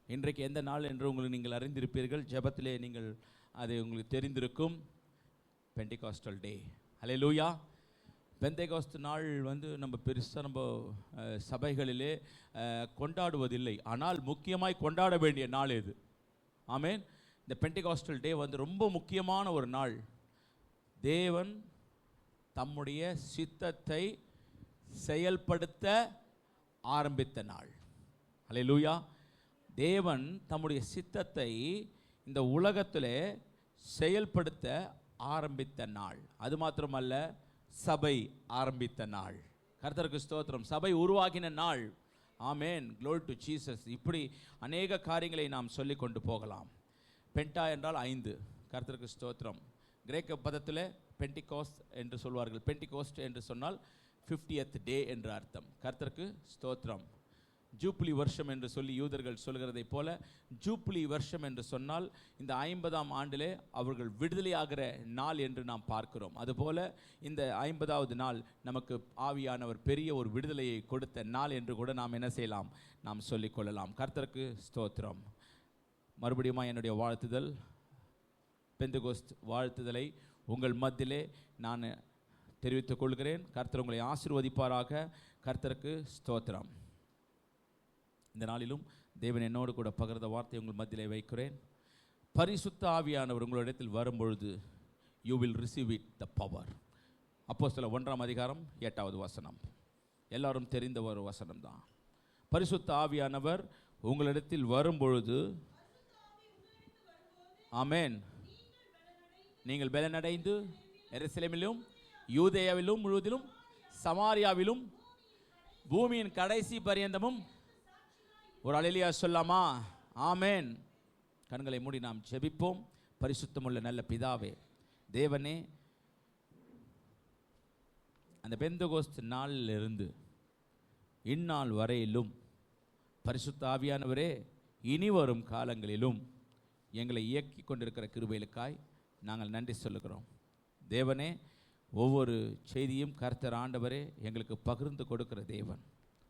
இன்றைக்கு எந்த நாள் என்று உங்களுக்கு நீங்கள் அறிந்திருப்பீர்கள். ஜெபத்திலே நீங்கள் அது உங்களுக்கு தெரிந்திருக்கும். பெண்டிகாஸ்டல் டே. ஹல்லேலூயா. பெந்தேகோஸ்து நாள் நம்ம பெருசாக நம்ம சபைகளிலே கொண்டாடுவதில்லை. ஆனால் முக்கியமாய் கொண்டாட வேண்டிய நாள் இது. ஆமென். இந்த பெண்டிகாஸ்டல் டே ரொம்ப முக்கியமான ஒரு நாள். தேவன் தம்முடைய சித்தத்தை செயல்படுத்த ஆரம்பித்த நாள். ஹல்லேலூயா. தேவன் தம்முடைய சித்தத்தை இந்த உலகத்திலே செயல்படுத்த ஆரம்பித்த நாள். அது மாத்திரமல்ல, சபை ஆரம்பித்த நாள். கர்த்தருக்கு ஸ்தோத்திரம். சபை உருவாகின நாள். ஆமென். Glory to Jesus. இப்படி அநேக காரியங்களை நாம் சொல்லி கொண்டு போகலாம். பென்டா என்றால் 5. கர்த்தருக்கு ஸ்தோத்திரம். கிரேக்க பதத்தில் பெண்டிகோஸ்ட் என்று சொல்வார்கள். பெண்டிகோஸ்ட் என்று சொன்னால் 50th டே என்று அர்த்தம். கர்த்தருக்கு ஸ்தோத்திரம். ஜூப்ளி வருஷம் என்று சொல்லி யூதர்கள் சொல்கிறதை போல ஜூப்ளி வருஷம் என்று சொன்னால் இந்த 50ஆம் ஆண்டிலே அவர்கள் விடுதலையாகிற நாள் என்று நாம் பார்க்கிறோம். அதுபோல இந்த 50வது நாள் நமக்கு ஆவியானவர் பெரிய ஒரு விடுதலையை கொடுத்த நாள் என்று கூட நாம் என்ன செய்யலாம், நாம் சொல்லிக்கொள்ளலாம். கர்த்தருக்கு ஸ்தோத்திரம். மறுபடியும் என்னுடைய வாழ்த்துதல், பெந்தெகோஸ்த் வாழ்த்துதலை உங்கள் மத்தியிலே நான் தெரிவித்துக் கொள்கிறேன். கர்த்தர் உங்களை ஆசீர்வதிப்பாராக. கர்த்தருக்கு ஸ்தோத்திரம். இந்த நாளிலும் தேவன் என்னோடு கூட பகிர்ந்த வார்த்தை உங்கள் மத்தியிலே வைக்கிறேன். பரிசுத்த ஆவியானவர் உங்களிடத்தில் வரும்பொழுது you will receive it the power. அப்போஸ்தலர் 1ஆம் அதிகாரம் 8வது வசனம். எல்லாரும் தெரிந்த ஒரு வசனம் தான். பரிசுத்த ஆவியானவர் உங்களிடத்தில் வரும்பொழுது, ஆமென், நீங்கள் பலனடைந்து எருசலேமிலும் யூதேயாவிலும் முழுவதிலும் சமாரியாவிலும் பூமியின் கடைசி பரியந்தமும். ஒரு அல்லேலூயா சொல்லாமா? ஆமென். கண்களை மூடி நாம் ஜெபிப்போம். பரிசுத்தமுள்ள நல்ல பிதாவே, தேவனே, அந்த பெந்தெகோஸ்து நாளிலிருந்து இந்நாள் வரையிலும் பரிசுத்த ஆவியானவரே, இனி வரும் காலங்களிலும் எங்களை இயக்கி கொண்டிருக்கிற கிருபைகளுக்காய் நாங்கள் நன்றி சொல்லுகிறோம். தேவனே, ஒவ்வொரு செய்தியும் கர்த்தர் ஆண்டவரே எங்களுக்கு பகிர்ந்து கொடுக்கிற தேவன்.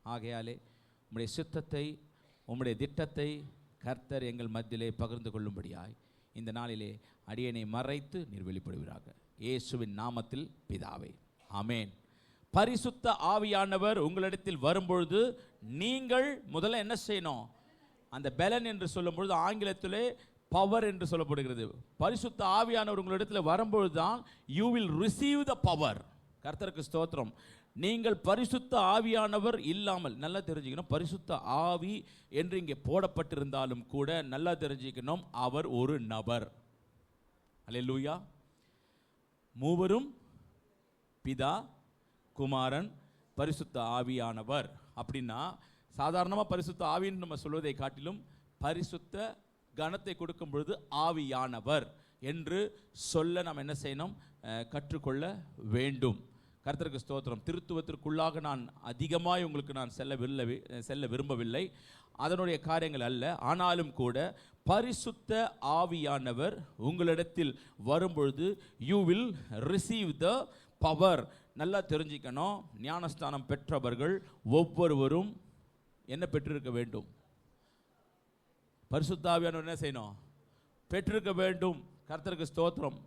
ஆகையாலே உம்முடைய சித்தத்தை, உம்முடைய திட்டத்தை கர்த்தர் எங்கள் மத்தியிலே பகிர்ந்து கொள்ளும்படியாய் இந்த நாளிலே அடியனை மறைத்து நீர் வெளிப்படுவீராக. இயேசுவின் நாமத்தில் பிதாவே, ஆமென். பரிசுத்த ஆவியானவர் உங்களிடத்தில் வரும்பொழுது நீங்கள் முதல்ல என்ன செய்யணும்? அந்த பெலன் என்று சொல்லும்பொழுது ஆங்கிலத்திலே பவர் என்று சொல்லப்படுகிறது. பரிசுத்த ஆவியானவர் உங்களிடத்தில் வரும்பொழுது தான் you will receive the power. கர்த்தருக்கு ஸ்தோத்திரம். நீங்கள் பரிசுத்த ஆவியானவர் இல்லாமல், நல்லா தெரிஞ்சுக்கணும், பரிசுத்த ஆவி என்று இங்கே போடப்பட்டிருந்தாலும் கூட நல்லா தெரிஞ்சுக்கணும், அவர் ஒரு நபர். அல்லேலூயா. மூவரும் பிதா, குமாரன், பரிசுத்த ஆவியானவர். அப்படின்னா சாதாரணமாக பரிசுத்த ஆவின்னு நம்ம சொல்வதை காட்டிலும் பரிசுத்த கனத்தை கொடுக்கும் பொழுது ஆவியானவர் என்று சொல்ல நாம் என்ன செய்யணும்? கற்றுக்கொள்ள வேண்டும். கர்த்தருக்கு ஸ்தோத்திரம். திருத்துவத்திற்குள்ளாக நான் அதிகமாக உங்களுக்கு நான் செல்ல விரும்பவில்லை, அதனுடைய காரியங்கள் அல்ல. ஆனாலும் கூட பரிசுத்த ஆவியானவர் உங்களிடத்தில் வரும்பொழுது you will receive the power. நல்லா தெரிஞ்சுக்கணும், ஞானஸ்தானம் பெற்றவர்கள் ஒவ்வொருவரும் என்ன பெற்றிருக்க வேண்டும்? பரிசுத்த ஆவியானவர் என்ன செய்யணும்? பெற்றிருக்க வேண்டும். கர்த்தருக்கு ஸ்தோத்திரம்.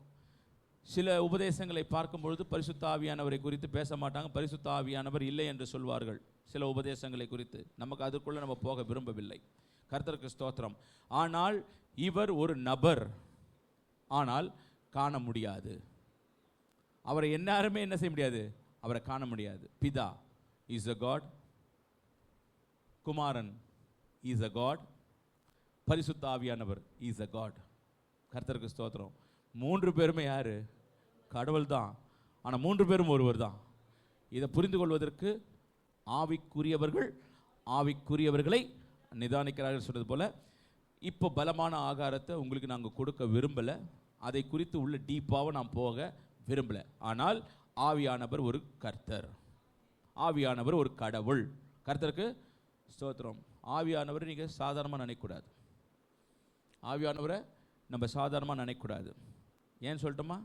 சில உபதேசங்களை பார்க்கும் பொழுது பரிசுத்த ஆவியானவரை குறித்து பேச மாட்டாங்க. பரிசுத்த ஆவியானவர் இல்லை என்று சொல்வார்கள் சில உபதேசங்களை குறித்து. நமக்கு அதற்குள்ள நம்ம போக விரும்பவில்லை. கர்த்தருக்கு ஸ்தோத்திரம். ஆனால் இவர் ஒரு நபர், ஆனால் காண முடியாது. அவரை எல்லாருமே என்ன செய்ய முடியாது? அவரை காண முடியாது. பிதா is a God, Kumaran is a God, பரிசுத்த ஆவியானவர் இஸ் a God. கர்த்தருக்கு ஸ்தோத்திரம். 3 பேருமே யாரு? கடவுள் தான். ஆனால் 3 பேரும் ஒருவர் தான். இதை புரிந்து கொள்வதற்கு ஆவிக்குரியவர்கள் ஆவிக்குரியவர்களை நிதானிக்கிறார்கள் சொல்றது போல, இப்போ பலமான ஆகாரத்தை உங்களுக்கு நாங்கள் கொடுக்க விரும்பலை, அதை குறித்து உள்ள டீப்பாக நாம் போக விரும்பலை. ஆனால் ஆவியானவர் ஒரு கர்த்தர், ஆவியானவர் ஒரு கடவுள். கர்த்தருக்கு ஸ்தோத்திரம். ஆவியானவரை நீங்கள் சாதாரணமாக நினைக்கக்கூடாது. ஆவியானவரை நம்ம சாதாரணமாக நினைக்கக்கூடாது. ஏன்னு சொல்லட்டுமா?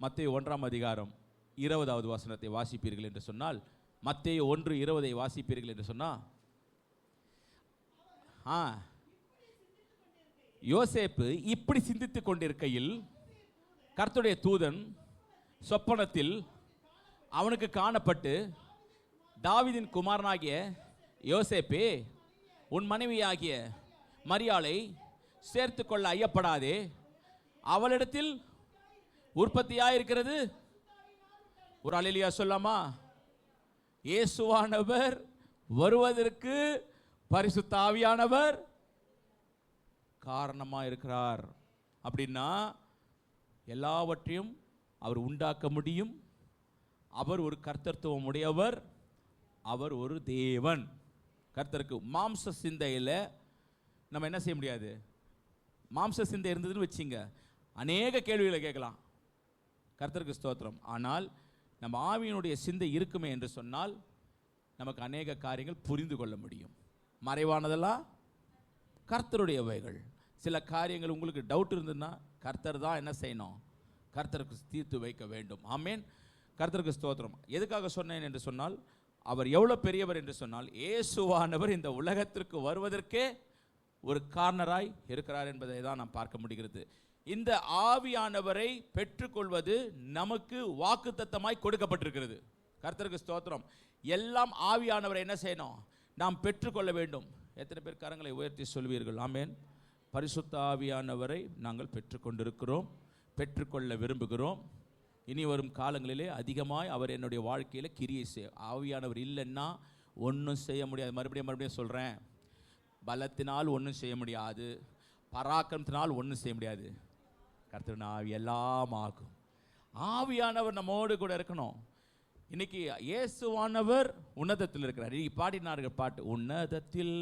மத்தேயு 1ஆம் அதிகாரம் 20வது வசனத்தை வாசிப்பீர்கள் என்று சொன்னால், மத்தேயு 1:20 வாசிப்பீர்கள் என்று சொன்னால், யோசேப்பு இப்படி சிந்தித்துக் கொண்டிருக்கையில் கர்த்தருடைய தூதன் சொப்பனத்தில் அவனுக்கு காணப்பட்டு, தாவீதின் குமாரனாகிய யோசேப்பே, உன் மனைவியாகிய மரியாளை சேர்த்து கொள்ள ஐயப்படாதே, அவளிடத்தில் உற்பத்தியாயிருக்கிறது. ஒரு அல்லேலூயா சொல்லாமா? இயேசுவானவர் வருவதற்கு பரிசுத்த ஆவியானவர் காரணமா இருக்கிறார். அப்படின்னா எல்லாவற்றையும் அவர் உண்டாக்க முடியும். அவர் ஒரு கர்த்தத்துவம் உடையவர். அவர் ஒரு தேவன். கர்த்தருக்கு மாம்ச சிந்தையில் நம்ம என்ன செய்ய முடியாது. மாம்ச சிந்தை இருந்ததுன்னு வச்சிங்க, அநேக கேள்விகளை கேட்கலாம். கர்த்தருக்கு ஸ்தோத்திரம். ஆனால் நம்ம ஆவியினுடைய சிந்தை இருக்குமே என்று சொன்னால் நமக்கு அநேக காரியங்கள் புரிந்து கொள்ள முடியும். மறைவானதெல்லாம் கர்த்தருடையவைகள். சில காரியங்கள் உங்களுக்கு டவுட் இருந்ததுன்னா கர்த்தர் தான் என்ன செய்யணும், கர்த்தருக்கு தீர்த்து வைக்க வேண்டும். ஆமேன். கர்த்தருக்கு ஸ்தோத்திரம். எதுக்காக சொன்னேன் என்று சொன்னால், அவர் எவ்வளோ பெரியவர் என்று சொன்னால், இயேசுவானவர் இந்த உலகத்திற்கு வருவதற்கே ஒரு காரணராய் இருக்கிறார் என்பதை தான் நாம் பார்க்க முடிகிறது. இந்த ஆவியானவரை பெற்றுக்கொள்வது நமக்கு வாக்குத்தத்தமாய் கொடுக்கப்பட்டிருக்கிறது. கர்த்தருக்கு ஸ்தோத்திரம். எல்லாம் ஆவியானவரை என்ன செய்யணும், நாம் பெற்றுக்கொள்ள வேண்டும். எத்தனை பேர் கரங்களை உயர்த்தி சொல்வீர்கள்? ஆமேன். பரிசுத்த ஆவியானவரை நாங்கள் பெற்றுக்கொண்டிருக்கிறோம், பெற்றுக்கொள்ள விரும்புகிறோம். இனி வரும் காலங்களிலே அதிகமாய் அவர் என்னுடைய வாழ்க்கையில் கிரியை செய்ய. ஆவியானவர் இல்லைன்னா ஒன்றும் செய்ய முடியாது. மறுபடியும் சொல்கிறேன், பலத்தினால் ஒன்றும் செய்ய முடியாது, பராக்கிரமத்தினால் ஒன்றும் செய்ய முடியாது. கர்த்தரின் ஆவி எல்லாம் ஆகும். ஆவியானவர் நம்மோடு கூட இருக்கணும். இன்னைக்கு இயேசுவானவர் உன்னதத்தில் இருக்கிறார். இன்னைக்கு பாடினார்கள் பாட்டு, உன்னதத்தில்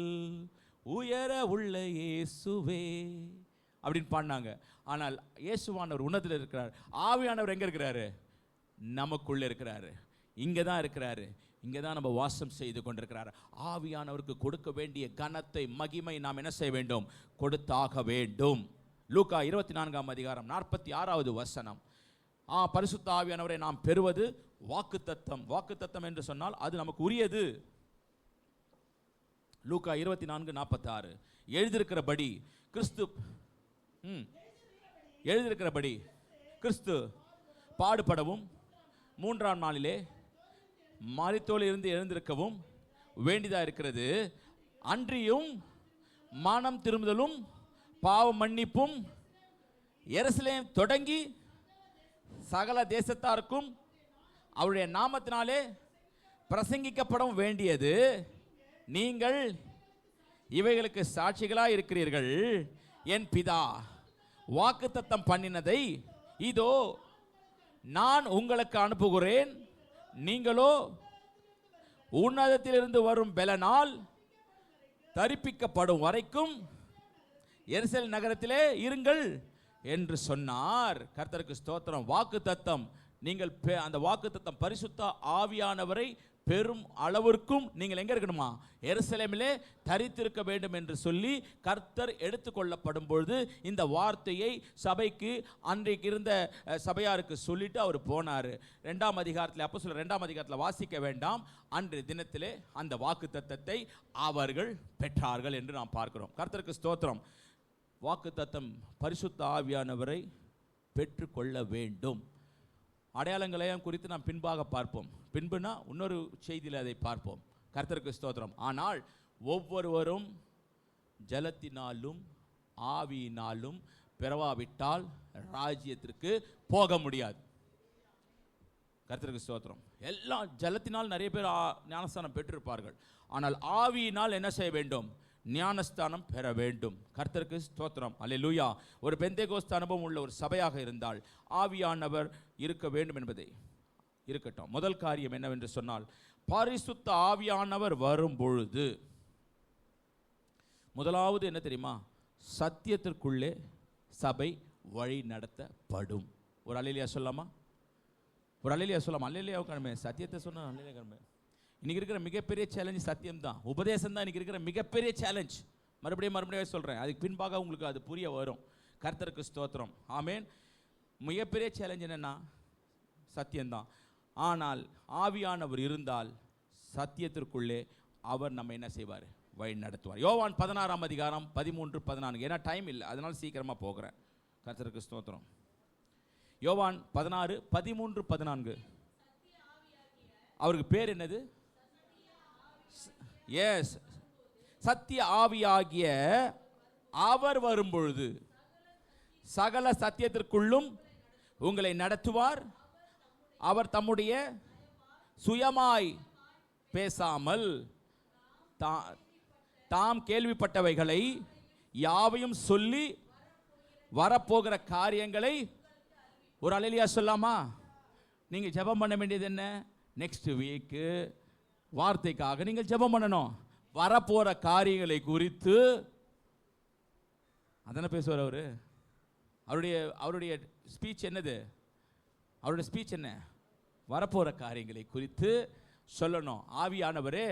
உயர உள்ள இயேசுவே அப்படின்னு பாடினாங்க. ஆனால் இயேசுவானவர் உன்னதத்தில் இருக்கிறார். ஆவியானவர் எங்கே இருக்கிறாரு? நமக்குள்ளே இருக்கிறாரு. இங்கே தான் இருக்கிறாரு. இங்கே தான் நம்ம வாசம் செய்து கொண்டிருக்கிறார். ஆவியானவருக்கு கொடுக்க வேண்டிய கனத்தை, மகிமை நாம் என்ன செய்ய வேண்டும்? கொடுத்தாக வேண்டும். லூக்கா 24ஆம் அதிகாரம் 46வது வசனம். பரிசுத்த ஆவியானவரை நாம் பெறுவது வாக்குத்தத்தம். வாக்குத்தத்தம் என்று சொன்னால் அது நமக்கு உரியது. லூக்கா 24:46 எழுதியிருக்கிறபடி கிறிஸ்து பாடுபடவும் 3ஆம் நாளிலே மரித்தோரில் இருந்து எழுந்திருக்கவும் வேண்டியதா இருக்கிறது. அன்றியும் மனம் திரும்புதலும் பாவ மன்னிப்பும் எருசலேம் தொடங்கி சகல தேசத்தாருக்கும் அவருடைய நாமத்தினாலே பிரசங்கிக்கப்பட வேண்டியது. நீங்கள் இவைகளுக்கு சாட்சிகளாய் இருக்கிறீர்கள். என் பிதா வாக்குத்தத்தம் பண்ணினதை இதோ நான் உங்களுக்கு அனுப்புகிறேன். நீங்களோ உன்னதத்திலிருந்து வரும் பெலனால் தரிப்பிக்கப்படும் வரைக்கும் எருசலேம் நகரத்திலே இருங்கள் என்று சொன்னார். கர்த்தருக்கு ஸ்தோத்திரம். வாக்குத்தத்தம், நீங்கள் அந்த வாக்குத்தத்தம் பரிசுத்த ஆவியானவரை பெரும் அளவிற்கும் நீங்கள் எங்க இருக்கணுமா? எருசலேமிலே தரித்திருக்க வேண்டும் என்று சொல்லி கர்த்தர் எடுத்துக்கொள்ளப்படும் பொழுது இந்த வார்த்தையை சபைக்கு, அன்றைக்கு இருந்த சபையாருக்கு சொல்லிட்டு அவர் போனார். 2ஆம் அதிகாரத்தில், அப்போஸ்தலர் 2ஆம் அதிகாரத்தில் வாசிக்க வேண்டாம். அன்றைய தினத்திலே அந்த வாக்குத்தத்தத்தை அவர்கள் பெற்றார்கள் என்று நாம் பார்க்கிறோம். கர்த்தருக்கு ஸ்தோத்திரம். வாக்குத்தத்தம் பரிசுத்த ஆவியானவரை பெற்றுக்கொள்ள வேண்டும். அடையாளங்களையும் குறித்து நாம் பின்பாக பார்ப்போம். பின்புனா இன்னொரு செய்தியில் அதை பார்ப்போம். கர்த்தருக்கு ஸ்தோத்திரம். ஆனால் ஒவ்வொருவரும் ஜலத்தினாலும் ஆவியினாலும் பிறவாவிட்டால் ராஜ்யத்திற்கு போக முடியாது. கர்த்தருக்கு ஸ்தோத்திரம். எல்லாம் ஜலத்தினால் நிறைய பேர் ஞானஸ்தானம் பெற்றிருப்பார்கள். ஆனால் ஆவியினால் என்ன செய்ய வேண்டும்? ஞானஸ்தானம் பெற வேண்டும். கர்த்தருக்கு ஸ்தோத்திரம். அல்லேலூயா. ஒரு பெந்தேகோஸ்து அனுபவம் உள்ள ஒரு சபையாக இருந்தால் ஆவியானவர் இருக்க வேண்டும் என்பதை இருக்கட்டும். முதல் காரியம் என்னவென்று சொன்னால், பரிசுத்த ஆவியானவர் வரும் பொழுது முதலாவது என்ன தெரியுமா? சத்தியத்திற்குள்ளே சபை வழி நடத்தப்படும். ஒரு அல்லேலூயா சொல்லாமா? ஒரு அல்லேலூயா சொல்லாமா? அல்லேலூயா கடமை. சத்தியத்தை சொன்னா அல்லேலூயா கடமை. இன்னைக்கு இருக்கிற மிகப்பெரிய சேலஞ்ச் சத்தியம் தான், உபதேசம் தான். இன்னைக்கு இருக்கிற மிகப்பெரிய சேலஞ்ச். மறுபடியும் சொல்கிறேன், அதுக்கு பின்பாக உங்களுக்கு அது புரிய வரும். கர்த்தருக்கு ஸ்தோத்திரம். ஆமேன். மிகப்பெரிய சேலஞ்ச் என்னன்னா சத்தியம்தான். ஆனால் ஆவியானவர் இருந்தால் சத்தியத்திற்குள்ளே அவர் நம்ம என்ன செய்வார்? வழி நடத்துவார். யோவான் 16:13-14. ஏன்னா டைம் இல்லை, அதனால சீக்கிரமாக போகிறேன். கர்த்தருக்கு ஸ்தோத்திரம். யோவான் 16:13-14. அவருக்கு பேர் என்னது? எஸ், சத்திய ஆவியாகிய அவர் வரும்பொழுது சகல சத்தியத்திற்குள்ளும் உங்களை நடத்துவார். அவர் தம்முடைய சுயமாய் பேசாமல் தாம் கேள்விப்பட்டவைகளை யாவையும் சொல்லி வரப்போகிற காரியங்களை ஒரு அல்லேலூயா சொல்லாமா? நீங்கள் ஜெபம் பண்ண வேண்டியது என்ன? நெக்ஸ்ட் வீக்கு வார்த்தைக்காக நீங்கள் ஜெபம் பண்ணணும். வரப்போகிற காரியங்களை குறித்து அதான பேசுவார் அவரு. அவருடைய ஸ்பீச் என்னது? அவருடைய ஸ்பீச் என்ன? வரப்போகிற காரியங்களை குறித்து சொல்லணும். ஆவியானவரே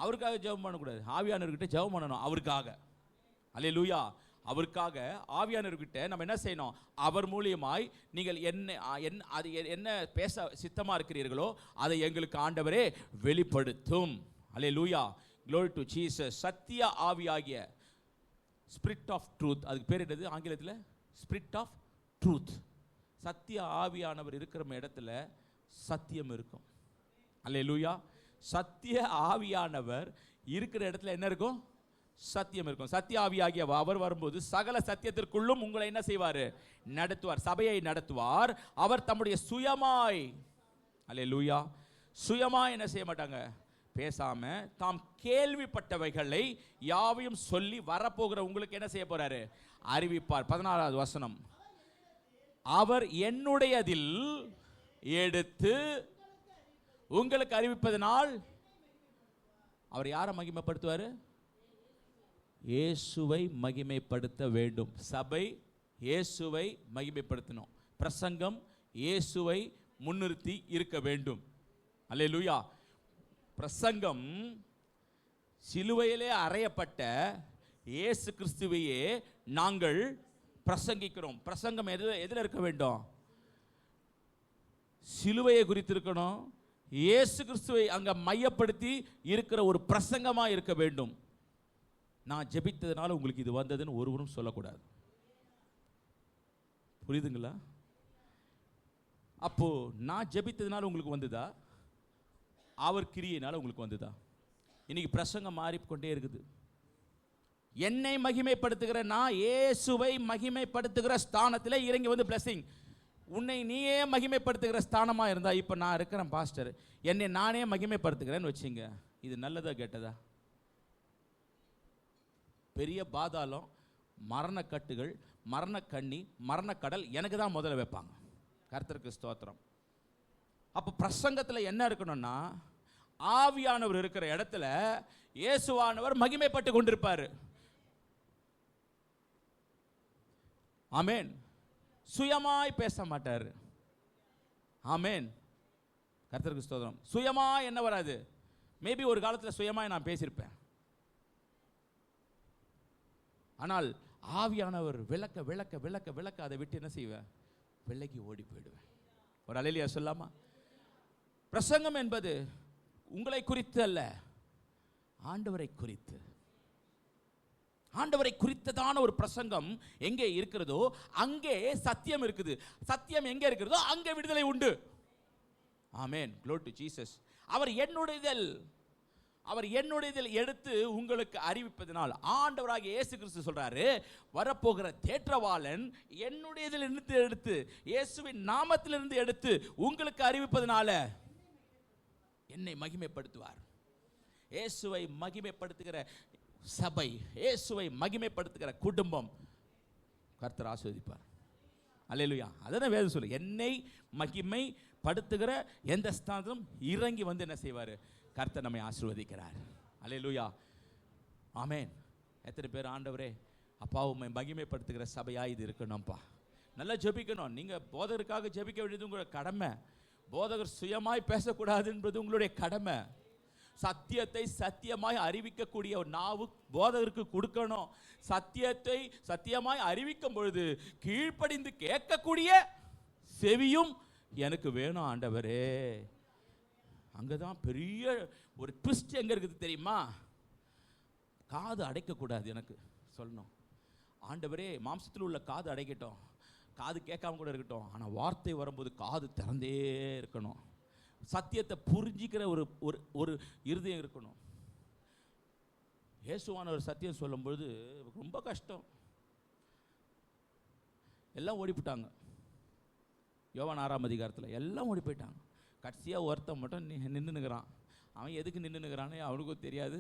அவருக்காக ஜெபம் பண்ணக்கூடாது, ஆவியானவர்கிட்ட ஜெபம் பண்ணணும். அவருக்காக, அல்லேலூயா, அவருக்காக ஆவியானவர்கிட்ட நம்ம என்ன செய்யணும்? அவர் மூலியமாய் நீங்கள் என்ன பேச சித்தமாக இருக்கிறீர்களோ அதை எங்களுக்கு ஆண்டவரே வெளிப்படுத்தும். அல்லேலூயா, glory to Jesus. சத்திய ஆவியாகிய ஸ்பிரிட் ஆஃப் ட்ரூத், அதுக்கு பேர் என்னது ஆங்கிலத்தில்? Spirit of truth. சத்திய ஆவியானவர் இருக்கிற இடத்துல சத்தியம் இருக்கும். அல்லேலூயா, சத்திய ஆவியானவர் இருக்கிற இடத்துல என்ன இருக்கும்? சத்தியம் இருக்கும். சத்திய ஆவியாகிய அவர் வரும்போது சகல சத்தியத்திற்குள்ளும் உங்களை என்ன செய்வார்? நடத்துவார், சபையை நடத்துவார். அவர் தம்முடைய சுயமாய், அல்லேலூயா, சுயமாய் என்ன செய்ய மாட்டாங்க? பேசாம தாம் கேள்விப்பட்டவைகளை யாவையும் சொல்லி வரப்போகிற உங்களுக்கு என்ன செய்ய போறாரு? அறிவிப்பார். 14வது வசனம், அவர் என்னுடையதில் எடுத்து உங்களுக்கு அறிவிப்பதனால் அவர் யாரை மகிமைப்படுத்துவார்? இயேசுவை மகிமைப்படுத்த வேண்டும். சபை இயேசுவை மகிமைப்படுத்தணும். பிரசங்கம் இயேசுவை முன்னிறுத்தி இருக்க வேண்டும். அல்லேலூயா. பிரசங்கம் சிலுவையிலே அறையப்பட்ட இயேசு கிறிஸ்துவையே நாங்கள் பிரசங்கிக்கிறோம். பிரசங்கம் எதில் இருக்க வேண்டும்? சிலுவையை குறித்து இருக்கணும். இயேசு கிறிஸ்துவை அங்க மையப்படுத்தி இருக்கிற ஒரு பிரசங்கமா இருக்க வேண்டும். நான் ஜெபித்ததுனால உங்களுக்கு இது வந்ததுன்னு ஒருவரும் சொல்லக்கூடாது. புரியுதுங்களா? அப்போ நான் ஜெபித்ததுனால உங்களுக்கு வந்ததா? அவர் கிரியையினால உங்களுக்கு வந்ததா? இன்னைக்கு பிரசங்கம் மாறிக்கொண்டே இருக்குது. என்னை மகிமைப்படுத்துகிற நான் இயேசுவை மகிமைப்படுத்துகிற ஸ்தானத்தில் இறங்கி வந்து பிளஸிங். உன்னை நீயே மகிமைப்படுத்துகிற ஸ்தானமா இருந்தா, இப்போ நான் இருக்கிறேன் பாஸ்டர், என்னை நானே மகிமைப்படுத்துகிறேன்னு வச்சுங்க, இது நல்லதா கெட்டதா? பெரிய பாதாளம், மரணக்கட்டுகள், மரணக்கண்ணி, மரணக்கடல் எனக்கு தான் முதல்ல வைப்பாங்க. கர்த்தருக்கு ஸ்தோத்திரம். அப்போ பிரசங்கத்தில் என்ன இருக்கணும்னா, ஆவியானவர் இருக்கிற இடத்துல இயேசுவானவர் மகிமைப்பட்டு கொண்டிருப்பார். ஆமென். சுயமாய் பேச மாட்டார். ஆமென். கர்த்தருக்கு ஸ்தோத்திரம். சுயமாய் என்ன வராது. மேபி ஒரு காலத்தில் சுயமாய் நான் பேசியிருப்பேன். ஆனால் ஆவியானவர் விளக்க விளக்க விளக்க விளக்க அதை விட்டு என்ன செய்வேன்? விலகி ஓடி போயிடுவேன். ஒரு அல்லேலூயா சொல்லாமா? பிரசங்கம் என்பது உங்களை குறித்து அல்ல, ஆண்டவரை குறித்து. ஆண்டவரை குறித்ததான ஒரு பிரசங்கம் எங்கே இருக்கிறதோ அங்கே சத்தியம் இருக்குது. சத்தியம் எங்கே இருக்கிறதோ அங்கே விடுதலை உண்டு. ஆமென். glory to Jesus. அவர் என்னுடையதில் எடுத்து உங்களுக்கு அறிவிப்பதனால், ஆண்டவராகிய இயேசு கிறிஸ்து சொல்றாரு, வரப்போகிற தேற்றவாளன் என்னுடையதிலிருந்து எடுத்து, இயேசுவின் நாமத்திலிருந்து எடுத்து உங்களுக்கு அறிவிப்பதனால என்னை மகிமைப்படுத்துவார். இயேசுவை மகிமைப்படுத்துகிற சபை, இயேசுவை மகிமைப்படுத்துகிற குடும்பம் கர்த்தர் ஆசீர்வதிப்பார். அல்லேலூயா. அதான் வேதம் சொல்லு, என்னை மகிமைப்படுத்துகிற எந்த ஸ்தானத்திலும் இறங்கி வந்து என்ன செய்வார்? கர்த்தர் நம்மை ஆசீர்வதிக்கிறார். அல்லேலூயா. ஆமென். எத்தனை பேர் ஆண்டவரே அப்பா உம்மை மகிமைப்படுத்துகிற சபையா இது இருக்கணும்ப்பா. நல்லா ஜெபிக்கணும். நீங்கள் போதகருக்காக ஜெபிக்க வேண்டியது உங்களோட கடமை. போதகர் சுயமாய் பேசக்கூடாது என்பது உங்களுடைய கடமை. சத்தியத்தை சத்தியமாய் அறிவிக்கக்கூடிய ஒரு நாவு போதகருக்கு கொடுக்கணும். சத்தியத்தை சத்தியமாய் அறிவிக்கும் பொழுது கீழ்ப்படிந்து கேட்கக்கூடிய செவியும் எனக்கு வேணும் ஆண்டவரே. அங்கதான் பெரிய ஒரு ட்விஸ்ட் எங்க இருக்குது தெரியுமா? காது அடைக்கக்கூடாது. எனக்கு சொல்லணும், ஆண்டவரே மாம்சத்தில் உள்ள காது அடைக்கட்டும், காது கேட்காம கூட இருக்கட்டும், ஆனால் வார்த்தை வரும்போது காது திறந்தே இருக்கணும். சத்தியத்தை புரிஞ்சிக்கிற ஒரு ஒரு ஒரு இருதயம் இருக்கணும். இயேசுவான ஒரு சத்தியம் சொல்லும்பொழுது ரொம்ப கஷ்டம். எல்லாம் ஓடிப்பிட்டாங்க. யோவான் 6ஆம் அதிகாரத்தில் எல்லாம் ஓடி போயிட்டாங்க. கடைசியாக ஒருத்தன் மட்டும் நின்றுனுக்கிறான். அவன் எதுக்கு நின்றுனுக்கிறானே அவனுக்கும் தெரியாது,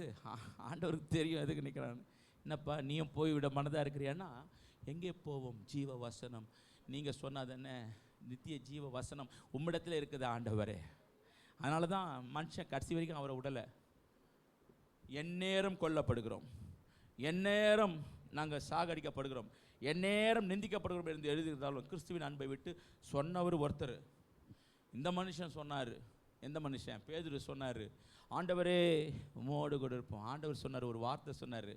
ஆண்டவருக்கு தெரியும் எதுக்கு நிற்கிறான்னு. என்னப்பா நீயும் போய்விட மனதாக இருக்கிறியான்னா, எங்கே போவோம்? ஜீவ வசனம், நீங்கள் சொன்னதென்ன நித்திய ஜீவ வசனம் உம்மிடத்தில் இருக்குது ஆண்டவரே. அதனால தான் மனுஷன் கடைசி வரைக்கும் அவரை விடலை. எந்நேரம் கொல்லப்படுகிறோம், எந்நேரம் நாங்கள் சாகடிக்கப்படுகிறோம், எந்நேரம் நிந்திக்கப்படுகிறோம் என்று எழுதியிருந்தாலும் கிறிஸ்துவின் அன்பை விட்டு சொன்னவர் ஒருத்தர். இந்த மனுஷன் சொன்னார். எந்த மனுஷன்? பேதுரு சொன்னார், ஆண்டவரே உம்மோடு கூட இருப்போம். ஆண்டவர் சொன்னார், ஒரு வார்த்தை சொன்னார்,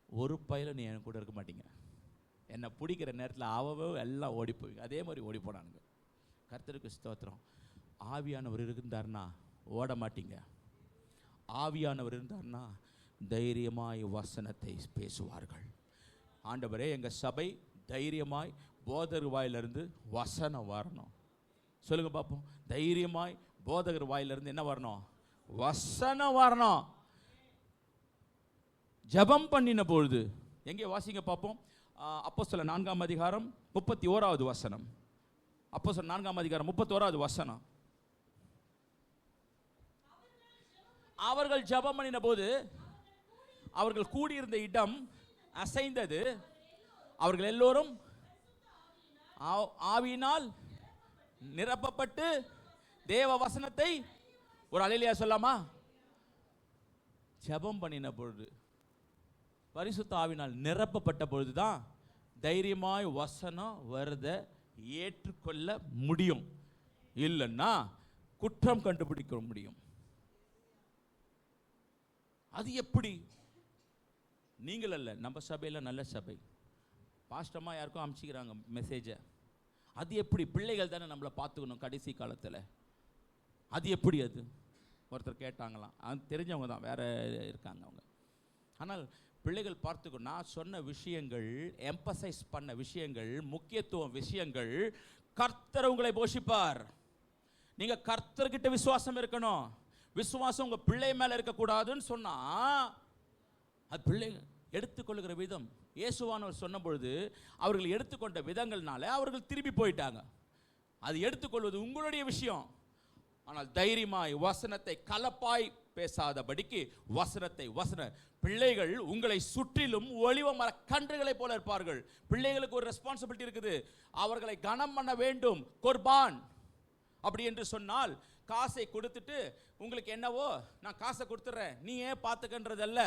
ஒரு பயில நீ என் கூட இருக்க மாட்டீங்க. என்னை பிடிக்கிற நேரத்தில் அவவே எல்லாம் ஓடி போவீங்க. அதே மாதிரி ஓடி போனானுங்க. கர்த்தருக்கு ஸ்தோத்திரம். ஆவியானவர் இருந்தார்னா ஓட மாட்டீங்க. ஆவியானவர் இருந்தார்னா தைரியமாய் வசனத்தை பேசுவார்கள். ஆண்டவரே எங்கள் சபை தைரியமாய் போதகர் வாயிலிருந்து வசனம் வரணும். சொல்லுங்க பார்ப்போம். தைரியமாய் போதகர் வாயிலிருந்து என்ன வரணும்? வசனம் வரணும். ஜெபம் பண்ணின பொழுது எங்கே வாசிங்க பார்ப்போம். அப்போஸ்தலர் 4ஆம் அதிகாரம் 31வது வசனம். அப்போஸ்தலர் 4ஆம் அதிகாரம் 31வது வசனம். அவர்கள் ஜெபம் பண்ணின போது அவர்கள் கூடியிருந்த இடம் அசைந்தது. அவர்கள் எல்லோரும் ஆவியினால் நிரப்பப்பட்டு தேவ வசனத்தை, ஒரு அல்லேலூயா சொல்லாமா? ஜெபம் பண்ணின பொழுது, பரிசுத்த ஆவியினால் நிரப்பப்பட்ட பொழுதுதான் தைரியமாய் வசனம் வருத ஏற்றுக்கொள்ள முடியும். இல்லைன்னா குற்றம் கண்டுபிடிக்க முடியும். அது எப்படி? நீங்கள் அல்ல, நம்ம சபையில் நல்ல சபை, பாஸ்டமாக யாருக்கும் அனுப்பிச்சிக்கிறாங்க மெசேஜை. அது எப்படி? பிள்ளைகள் தானே நம்மளை பார்த்துக்கணும் கடைசி காலத்தில். அது எப்படி? அது ஒருத்தர் கேட்டாங்களாம். அது தெரிஞ்சவங்க தான், வேற இருக்காங்க அவங்க. ஆனால் பிள்ளைகள் பார்த்துக்கணும். நான் சொன்ன விஷயங்கள், எம்பசைஸ் பண்ண விஷயங்கள், முக்கியத்துவம் விஷயங்கள், கர்த்தர் உங்களை போஷிப்பார். நீங்கள் கர்த்தர்கிட்ட விசுவாசம் இருக்கணும். விசுவாசம் உங்கள் பிள்ளை மேலே இருக்கக்கூடாதுன்னு சொன்னால், அது பிள்ளை எடுத்துக்கொள்ளுகிற விதம். இயேசுவானவர் சொன்ன பொழுது அவர்கள் எடுத்துக்கொண்ட விதங்கள்னால அவர்கள் திரும்பி போயிட்டாங்க. அது எடுத்துக்கொள்வது உங்களுடைய விஷயம். ஆனால் தைரியமாய் வசனத்தை கலப்பாய் பேசாதபடிக்கு வசன பிள்ளைகள் உங்களை சுற்றிலும் ஒளிவ மர கன்றுகளை போல இருப்பார்கள். பிள்ளைகளுக்கு ஒரு ரெஸ்பான்சிபிலிட்டி இருக்குது. அவர்களை கனம் பண்ண வேண்டும். குர்பான் அப்படி என்று சொன்னால் காசை கொடுத்துட்டு உங்களுக்கு என்னவோ நான் காசை கொடுத்துட்றேன் நீ ஏன் பார்த்துக்கின்றதல்ல.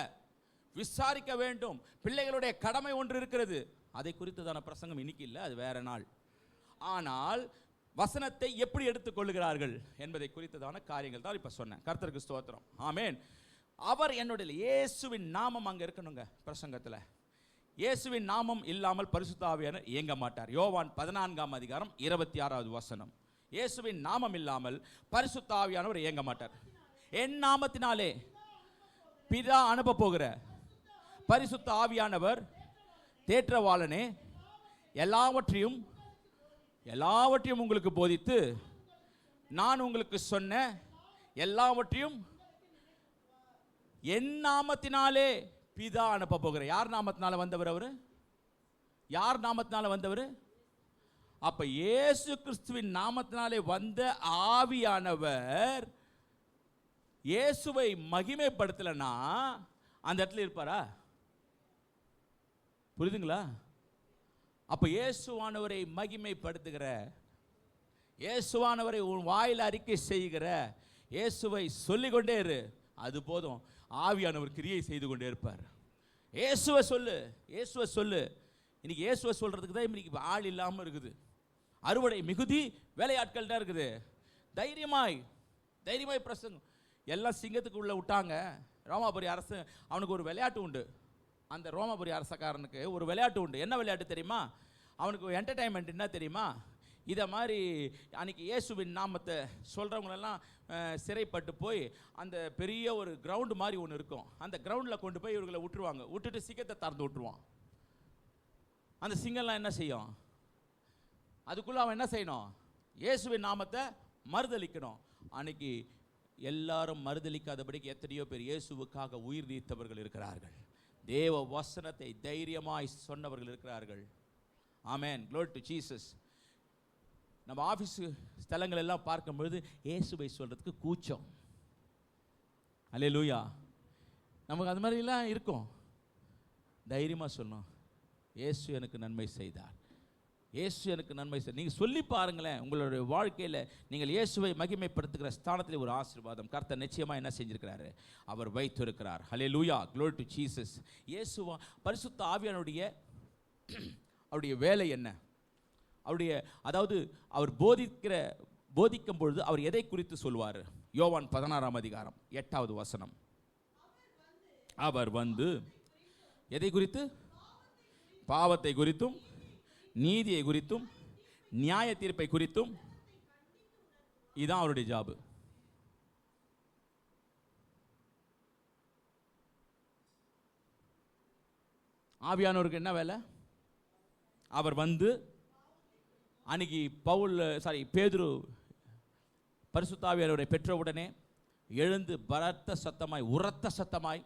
விசாரிக்க வேண்டும். பிள்ளைகளுடைய கடமை ஒன்று இருக்கிறது. அதை குறித்ததான பிரசங்கம் இன்னைக்கு இல்லை, அது வேற நாள். ஆனால் வசனத்தை எப்படி எடுத்துக்கொள்கிறார்கள் என்பதை குறித்ததான காரியங்கள் தான் இப்ப சொன்னேன். கர்த்தருக்கு ஸ்தோத்திரம். ஆமென். அவர் என்னுடைய இயேசுவின் நாமம் அங்க இருக்கணுங்க பிரசங்கத்தில். இயேசுவின் நாமம் இல்லாமல் பரிசுத்த ஆவியானவர் இயங்க மாட்டார். யோவான் 14ஆம் அதிகாரம் 26வது வசனம். இயேசுவின் நாமம் இல்லாமல் பரிசுத்த ஆவியானவர் இயங்க மாட்டார். என் நாமத்தினாலே பிதா அனுப்ப போகிற பரிசுத்த ஆவியானவர் தேற்றவாளனே எல்லாவற்றையும் உங்களுக்கு போதித்து நான் உங்களுக்கு சொன்ன எல்லாவற்றையும் என் நாமத்தினாலே பிதா அனுப்ப போகிற. யார் நாமத்தினால வந்தவர்? அவரு யார் நாமத்தினால வந்தவர்? அப்ப இயேசு கிறிஸ்துவின் நாமத்தினாலே வந்த ஆவியானவர் இயேசுவை மகிமைப்படுத்தலனா அந்த இடத்துல இருப்பாரா? புரியுதுங்களா? அப்ப இயேசுவானவரை மகிமைப்படுத்துகிற, இயேசுவானவரை உன் வாயில் அறிக்கை செய்கிற, இயேசுவை சொல்லிக்கொண்டே இரு. அது போதும். ஆவியானவர் கிரியை செய்து கொண்டே இருப்பார். இயேசுவை சொல்லு, இயேசுவை சொல்லு. இன்னைக்கு இயேசுவை சொல்றதுக்கு தான் இன்னைக்கு ஆள் இல்லாமல் இருக்குது. அறுவடை மிகுதி, வேலையாட்கள் தான் இருக்குது. தைரியமாய் பிரசங்கம். எல்லாம் சிங்கத்துக்கு உள்ள விட்டாங்க. ரோமாபுரி அரசு அவனுக்கு ஒரு விளையாட்டு உண்டு. அந்த ரோமாபுரி அரசக்காரனுக்கு ஒரு விளையாட்டு உண்டு. என்ன விளையாட்டு தெரியுமா? அவனுக்கு என்டர்டைன்மெண்ட் என்ன தெரியுமா? இதை மாதிரி அன்றைக்கி இயேசுவின் நாமத்தை சொல்கிறவங்களெல்லாம் சிறைப்பட்டு போய் அந்த பெரிய ஒரு கிரவுண்டு மாதிரி ஒன்று இருக்கும். அந்த கிரவுண்டில் கொண்டு போய் இவர்களை விட்டுருவாங்க. விட்டுட்டு சிங்கத்தை திறந்து விட்டுருவான். அந்த சிங்கம்லாம் என்ன செய்யும்? அதுக்குள்ளே அவன் என்ன செய்யணும்? இயேசுவின் நாமத்தை மறுதளிக்கணும். அன்னைக்கு எல்லாரும் மறுதளிக்காதபடிக்கு எத்தனையோ பேர் இயேசுவுக்காக உயிர் நீத்தவர்கள் இருக்கிறார்கள். தேவ வசனத்தை தைரியமாய் சொன்னவர்கள் இருக்கிறார்கள். ஆமென். Glory to Jesus. நம்ம ஆஃபீஸ் ஸ்தலங்கள் எல்லாம் பார்க்கும்பொழுது இயேசுவை சொல்கிறதுக்கு கூச்சம். அல்லேலூயா. நமக்கு அது மாதிரிலாம் இருக்கும். தைரியமாக சொல்லணும், இயேசு எனக்கு நன்மை செய்தார், இயேசு எனக்கு நன்மை செய்தார். நீங்கள் சொல்லி பாருங்களேன், உங்களுடைய வாழ்க்கையில் நீங்கள் இயேசுவை மகிமைப்படுத்துகிற ஸ்தானத்தில் ஒரு ஆசீர்வாதம் கர்த்தர் நிச்சயமாக என்ன செஞ்சிருக்கிறாரு? அவர் வைத்திருக்கிறார். அல்லேலூயா. Glory to Jesus. இயேசுவா பரிசுத்த ஆவியானுடைய அவருடைய வேலை என்ன? அவருடைய அதாவது அவர் போதிக்கும் பொழுது அவர் எதை குறித்து சொல்வார்? யோவான் 16ஆம் அதிகாரம் 8வது வசனம். அவர் வந்து எதை குறித்து? பாவத்தை குறித்தும் நீதியை குறித்தும் நியாய தீர்ப்பை குறித்தும். இதுதான் அவருடைய ஜாபு. ஆவியானவருக்கு என்ன வேலை? அவர் வந்து அன்னைக்கு பேதுரு பரிசுத்த ஆவியானவரை பெற்றவுடனே எழுந்து பலத்த சத்தமாய் உரத்த சத்தமாய்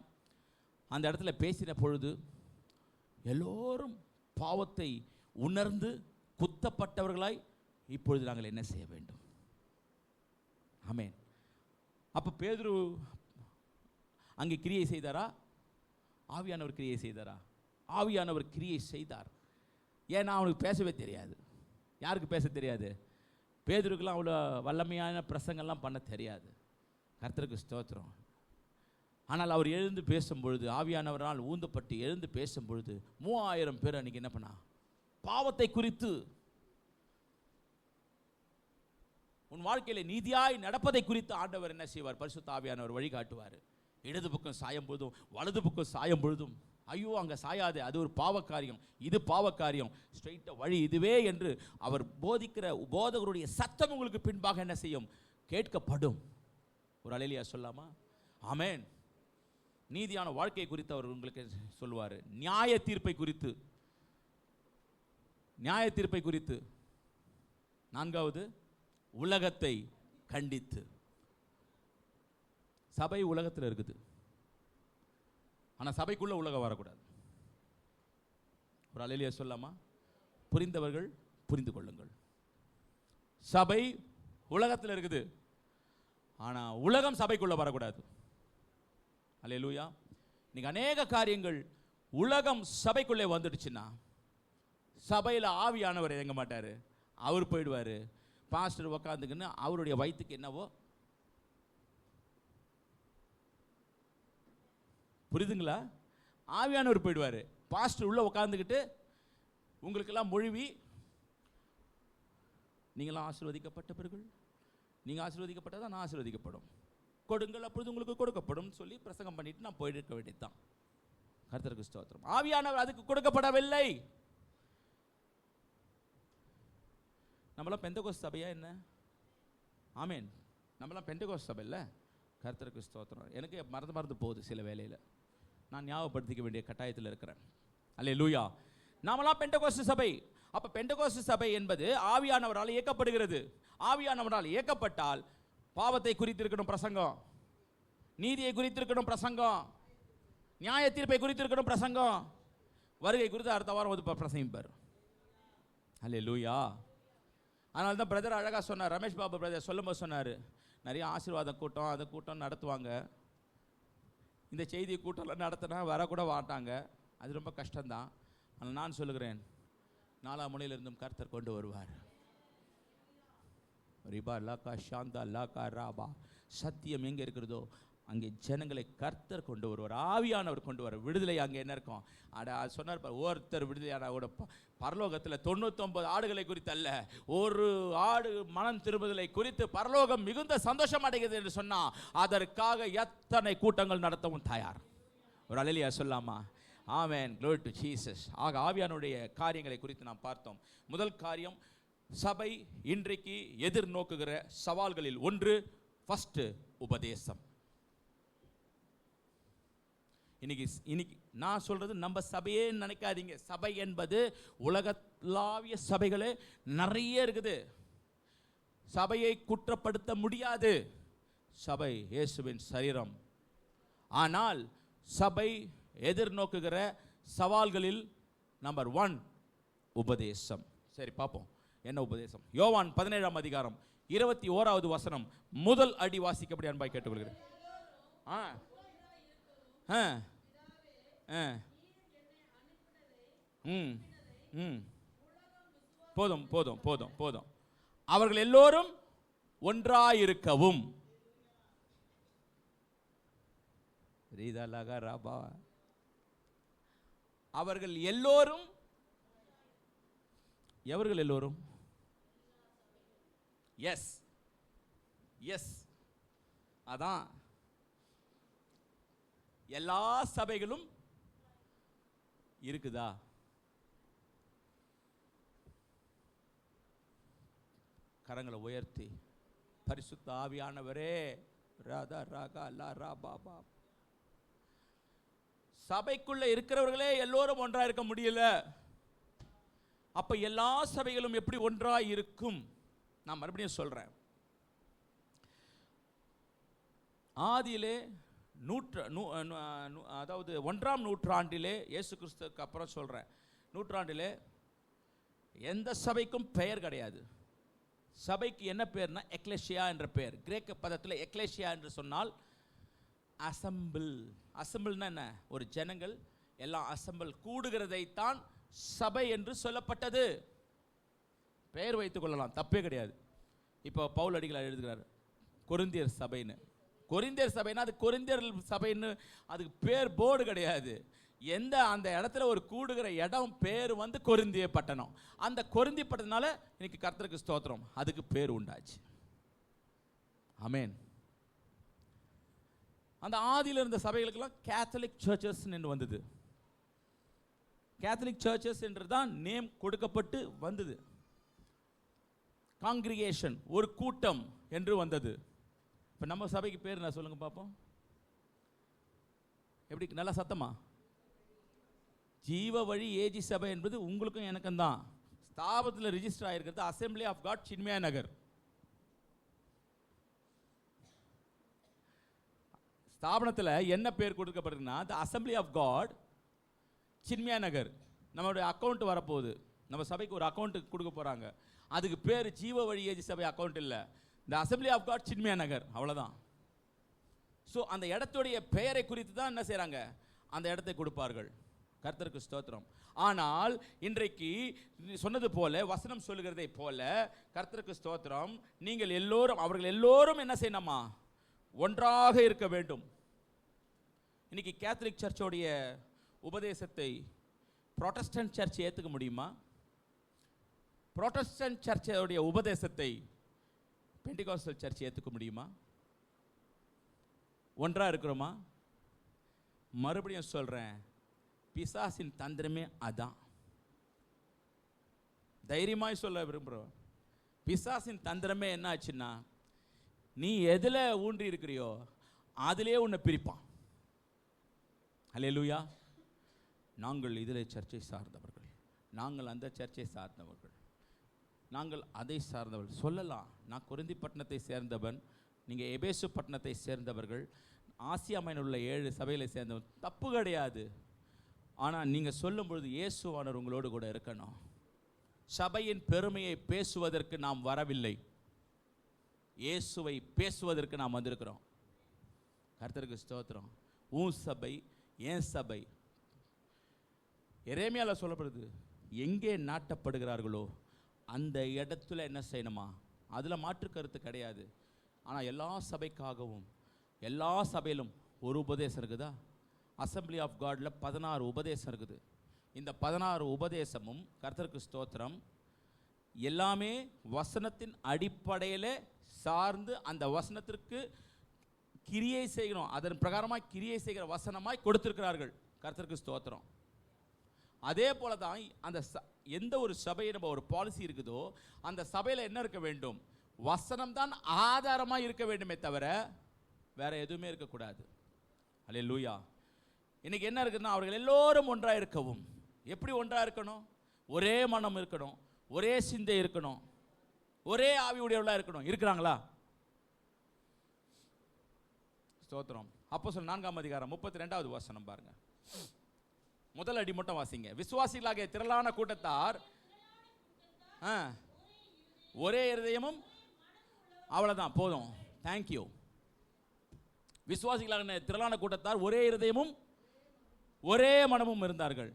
அந்த இடத்துல பேசின பொழுது எல்லோரும் பாவத்தை உணர்ந்து குத்தப்பட்டவர்களாய் இப்பொழுது நாங்கள் என்ன செய்ய வேண்டும்? ஆமென். அப்போ பேதுரு அங்கே கிரியை செய்தாரா? ஆவியானவர் கிரியை செய்தாரா? ஆவியானவர் கிரியை செய்தார். ஏன்னா அவனுக்கு பேசவே தெரியாது. யாருக்கு பேச தெரியாது? பேதுருக்கெல்லாம் அவ்வளோ வல்லமையான பிரசங்கெல்லாம் பண்ண தெரியாது. கர்த்தருக்கு ஸ்தோத்திரம். ஆனால் அவர் எழுந்து பேசும்பொழுது, ஆவியானவரால் ஊந்தப்பட்டு எழுந்து பேசும்பொழுது 3000 பேர் அன்றைக்கி என்ன பண்ணா? பாவத்தை குறித்து, உன் வாழ்க்கையில் நீதியாய் நடப்பதை குறித்து ஆண்டவர் என்ன செய்வார்? பரிசுத்த ஆவியானவர் வழிகாட்டுவார். இடது பக்கம் சாயும் பொழுதும் வலது பக்கம் சாயும் பொழுதும், ஐயோ அங்கே சாயாதே, அது ஒரு பாவக்காரியம், இது பாவக்காரியம், ஸ்ட்ரைட்டாக வழி இதுவே என்று அவர் போதிக்கிற போதகருடைய சத்தம் உங்களுக்கு பின்பாக என்ன செய்யும்? கேட்கப்படும். ஒரு அல்லேலூயா சொல்லாமா? ஆமென். நீதியான வாழ்க்கை குறித்து அவர் உங்களுக்கு சொல்லுவார். நியாய தீர்ப்பை குறித்து, நியாய தீர்ப்பை குறித்து. 4வது, உலகத்தை கண்டித்து. சபை உலகத்தில் இருக்குது, ஆனால் சபைக்குள்ள உலகம் வரக்கூடாது. ஒரு அல்லேலூயா சொல்லாமா? புரிந்தவர்கள் புரிந்து கொள்ளுங்கள். சபை உலகத்தில் இருக்குது, ஆனால் உலகம் சபைக்குள்ள வரக்கூடாது. அல்லேலூயா. இன்னைக்கு அநேக காரியங்கள் உலகம் சபைக்குள்ளே வந்துடுச்சுன்னா சபையில் ஆவியானவர் இறங்க மாட்டார். அவர் போயிடுவார். பாஸ்டர் உக்காந்துக்குன்னு அவருடைய வயிற்றுக்கு என்னவோ, புரியுதுங்களா? ஆவியானவர் போயிடுவார். பாஸ்டர் உள்ள உட்காந்துக்கிட்டு உங்களுக்கெல்லாம் மொழிவி, நீங்களாம் ஆசீர்வதிக்கப்பட்டவர்கள், நீங்கள் ஆசீர்வதிக்கப்பட்டதான் நான் ஆசீர்வதிக்கப்படும், கொடுங்கள் அப்பொழுது உங்களுக்கு கொடுக்கப்படும் சொல்லி பிரசங்கம் பண்ணிட்டு நான் போயிட்டு வேண்டியது தான். கர்த்தருக்கு ஸ்தோத்திரம். ஆவியானவர் அதுக்கு கொடுக்கப்படவில்லை. நம்மளாம் பெந்தகோஸ்து சபையா என்ன? ஆமேன். நம்மளாம் பெந்தகோஸ்து சபை இல்லை. கர்த்தருக்கு ஸ்தோத்திரம். எனக்கு மறந்து போகுது சில வேளையில். நான் ஞாபகப்படுத்திக்க வேண்டிய கட்டாயத்தில் இருக்கிறேன். அல்லேலூயா. நாமெல்லாம் பெந்தகோஸ்து சபை. அப்போ பெந்தகோஸ்து சபை என்பது ஆவியானவரால் இயக்கப்படுகிறது. ஆவியானவரால் இயக்கப்பட்டால் பாவத்தை குறித்திருக்கணும் பிரசங்கம், நீதியை குறித்திருக்கணும் பிரசங்கம், நியாய தீர்ப்பை குறித்திருக்கணும் பிரசங்கம், வருகை குறித்து அடுத்த வாரம் வந்து பிரசங்கிப்பார். அல்லேலூயா. அதனால தான் பிரதர் அழகாக சொன்னார், ரமேஷ் பாபு பிரதர் சொல்லும்போது சொன்னார், நிறைய ஆசீர்வாத கூட்டம் அது கூட்டம் நடத்துவாங்க, இந்த செய்தி கூட்டம்லாம் நடத்தினா வரக்கூட மாட்டாங்க, அது ரொம்ப கஷ்டம்தான். ஆனால் நான் சொல்லுகிறேன், 4ஆம் முனையிலிருந்தும் கர்த்தர் கொண்டு வருவார். ரிபா லாக்கா ஷாந்தா லாக்கா ராபா. சத்தியம் எங்கே இருக்கிறதோ அங்கே ஜனங்களை கர்த்தர் கொண்டு வருவார், ஆவியானவர் கொண்டு வர. விடுதலை அங்கே என்ன இருக்கும்? சொன்னார் ஒருத்தர் விடுதலையான கூட பரலோகத்தில் 99 ஆடுகளை குறித்து அல்ல, ஒரு ஆடு மனம் திரும்புதலை குறித்து பரலோகம் மிகுந்த சந்தோஷம் அடைகிறது என்று சொன்னால் அதற்காக எத்தனை கூட்டங்கள் நடத்தவும் தயார். ஒரு அல்லேலூயா சொல்லாமா? ஆமென். Glory to Jesus. ஆக ஆவியானுடைய காரியங்களை குறித்து நாம் பார்த்தோம். முதல் காரியம், சபை இன்றைக்கு எதிர்நோக்குகிற சவால்களில் ஒன்று ஃபர்ஸ்ட் உபதேசம். இன்னைக்கு நான் சொல்றது நம்ம சபையே நினைக்காதீங்க. சபை என்பது உலகளாவிய சபைகளே நிறைய இருக்குது. சபையை குற்றப்படுத்த முடியாது. சபை இயேசுவின் சரீரம். ஆனால் சபை எதிர்நோக்குகிற சவால்களில் நம்பர் 1 உபதேசம். சரி பார்ப்போம் என்ன உபதேசம். யோவான் 17ஆம் அதிகாரம் 21வது வசனம் முதல் அடி வாசிக்கப்படி அன்பாய் கேட்டுக்கொள்கிறேன். போதும் போதும் போதும் போதும். அவர்கள் எல்லோரும் ஒன்றாயிருக்கவும். அவர்கள் எல்லோரும், எவர்கள் எல்லோரும்? எஸ் எஸ், அதான் எல்லா சபைகளும் இருக்குதா? கரங்களை உயர்த்தி பரிசுத்த ஆவியானவரே ராதா ராகா லா ரா பாபா. சபைக்குள்ள இருக்கிறவர்களே எல்லோரும் ஒன்றா இருக்க முடியல. அப்ப எல்லா சபைகளும் எப்படி ஒன்றா இருக்கும்? நான் மறுபடியும் சொல்றேன். ஆதியிலே அதாவது 1ஆம் நூற்றாண்டிலே, இயேசு கிறிஸ்துவுக்கு அப்புறம் சொல்றேன், நூற்றாண்டிலே எந்த சபைக்கும் பெயர் கிடையாது. சபைக்கு என்ன பேர்னா எக்லேசியா என்ற பெயர். கிரேக்க பதத்தில் எக்லேசியா என்று சொன்னால் அசம்பிள். அசம்பிள்னா என்ன? ஒரு ஜனங்கள் எல்லாம் அசம்பிள் கூடுகிறதைத்தான் சபை என்று சொல்லப்பட்டது. பெயர் வைத்துக் கொள்ளலாம், தப்பே கிடையாது. இப்போ பவுல் அடிகளார் எழுதுகிறார் கொரிந்தியர் சபைன்னு. கொரிந்தியர் சபைன்னா அது கொரிந்தியர் சபைன்னு அதுக்கு பேர் போர்டு கிடையாது. எந்த அந்த இடத்துல ஒரு கூடுகிற இடம் பேர் வந்து கொரிந்திய பட்டணம். அந்த கொரிந்தி பட்டணத்தினால இன்னைக்கு கர்த்தருக்கு ஸ்தோத்திரம், அதுக்கு பேர் உண்டாச்சு. ஆமென். அந்த ஆதியில் இருந்த சபைகளுக்கெல்லாம் கேத்தலிக் சர்ச்சஸ் என்று வந்தது. கேத்தலிக் சர்ச்சஸ் என்று தான் நேம் கொடுக்கப்பட்டு வந்தது. காங்கிரிகேஷன், ஒரு கூட்டம் என்று வந்தது. இப்போ நம்ம சபைக்கு பேர் என்ன சொல்லுங்க பார்ப்போம்? எப்படி? நல்லா சத்தமா. ஜீவ வழி ஏஜி சபை என்பது உங்களுக்கும் எனக்கும் தான். ஸ்தாபத்தில் ரிஜிஸ்டர் ஆகிருக்கிறது assembly of God Chinmaya Nagar. ஸ்தாபனத்தில் என்ன பேர் கொடுக்கப்படுதுன்னா the assembly of God Chinmaya Nagar. நம்மளுடைய அக்கௌண்ட் வரப்போகுது. நம்ம சபைக்கு ஒரு அக்கௌண்ட் கொடுக்க போகிறாங்க. அதுக்கு பேர் ஜீவ வழி ஏஜி சபை அக்கௌண்ட் இல்லை, the assembly of God Chinmaya Nagar, அவ்வளோதான். ஸோ அந்த இடத்துடைய பெயரை குறித்து தான் என்ன செய்கிறாங்க, அந்த இடத்தை கொடுப்பார்கள். கர்த்தருக்கு ஸ்தோத்திரம். ஆனால் இன்றைக்கு சொன்னது போல, வசனம் சொல்லுகிறதை போல, கர்த்தருக்கு ஸ்தோத்திரம், நீங்கள் எல்லோரும், அவர்கள் எல்லோரும் என்ன செய்யணுமா? ஒன்றாக இருக்க வேண்டும். இன்னைக்கு கேத்தலிக் சர்ச்சோடைய உபதேசத்தை புரோட்டஸ்டன்ட் சர்ச் ஏற்றுக்க முடியுமா? புரோட்டஸ்டன்ட் சர்ச்சோடைய உபதேசத்தை பெண்டிகாஸ்டல் சர்ச் ஏற்றுக்க முடியுமா? ஒன்றாக இருக்கிறோமா? மறுபடியும் சொல்கிறேன், பிசாசின் தந்திரமே அதான். தைரியமாய் சொல்ல விரும்புகிறோம். பிசாசின் தந்திரமே என்ன ஆச்சுன்னா, நீ எதில் ஊன்றி இருக்கிறியோ அதிலே உன்னை பிரிப்பான். அல்லேலூயா. நாங்கள் இதில் சர்ச்சை சார்ந்தவர்கள், நாங்கள் அந்த சர்ச்சை சார்ந்தவர்கள், நாங்கள் அதை சார்ந்தவர்கள் சொல்லலாம். நான் கொரிந்தி பட்டணத்தை சேர்ந்தவன், நீங்கள் எபேசு பட்டணத்தை சேர்ந்தவர்கள், ஆசியா மைனர் உள்ள 7 சபைகளை சேர்ந்தவன், தப்பு கிடையாது. ஆனால் நீங்கள் சொல்லும் பொழுது இயேசுவானவர் உங்களோடு கூட இருக்கணும். சபையின் பெருமையை பேசுவதற்கு நாம் வரவில்லை, இயேசுவை பேசுவதற்கு நாம் வந்திருக்கிறோம். கர்த்தருக்கு ஸ்தோத்திரம். உன் சபை என் சபை. எரேமியாவில் சொல்லப்படுது, எங்கே நாட்டப்படுகிறார்களோ அந்த இடத்துல என்ன செய்யணுமா? அதில் மாற்று கருத்து கிடையாது. ஆனால் எல்லா சபைக்காகவும் எல்லா சபையிலும் ஒரு உபதேசம் இருக்குதா? அசம்பிளி ஆஃப் காட்ல 16 உபதேசம் இருக்குது. இந்த 16 உபதேசமும் கர்த்தருக்கு ஸ்தோத்திரம் எல்லாமே வசனத்தின் அடிப்படையில் சார்ந்து அந்த வசனத்திற்கு கிரியை செய்யணும், அதன் பிரகாரமாக கிரியை செய்கிற வசனமாய் கொடுத்திருக்கிறார்கள். கர்த்தருக்கு ஸ்தோத்திரம். அதே போல தான் அந்த எந்த ஒரு சபையை நம்ம ஒரு பாலிசி இருக்குதோ அந்த சபையில் என்ன இருக்க வேண்டும்? வசனம் தான் ஆதாரமாக இருக்க வேண்டுமே தவிர வேற எதுவுமே இருக்கக்கூடாது. அல்லேலூயா. இன்னைக்கு என்ன இருக்குன்னா, அவர்கள் எல்லோரும் ஒன்றாக இருக்கவும். எப்படி ஒன்றாக இருக்கணும்? ஒரே மனம் இருக்கணும், ஒரே சிந்தை இருக்கணும், ஒரே ஆவி உடையவர்களாக இருக்கணும். இருக்கிறாங்களா? ஸ்தோத்திரம். அப்போஸ்தலர் 4ஆம் அதிகாரம் 32வது வசனம் பாருங்க. முதல் அடி மட்டும் வாசிங்க. விசுவாசிகளாகிய திரளான கூட்டத்தார் ஒரே இருதயமும், அவ்வளவுதான், போதும், தேங்க்யூ. விசுவாசிகளாகிய திரளான கூட்டத்தார் ஒரே இருதயமும் ஒரே மனமும் இருந்தார்கள்.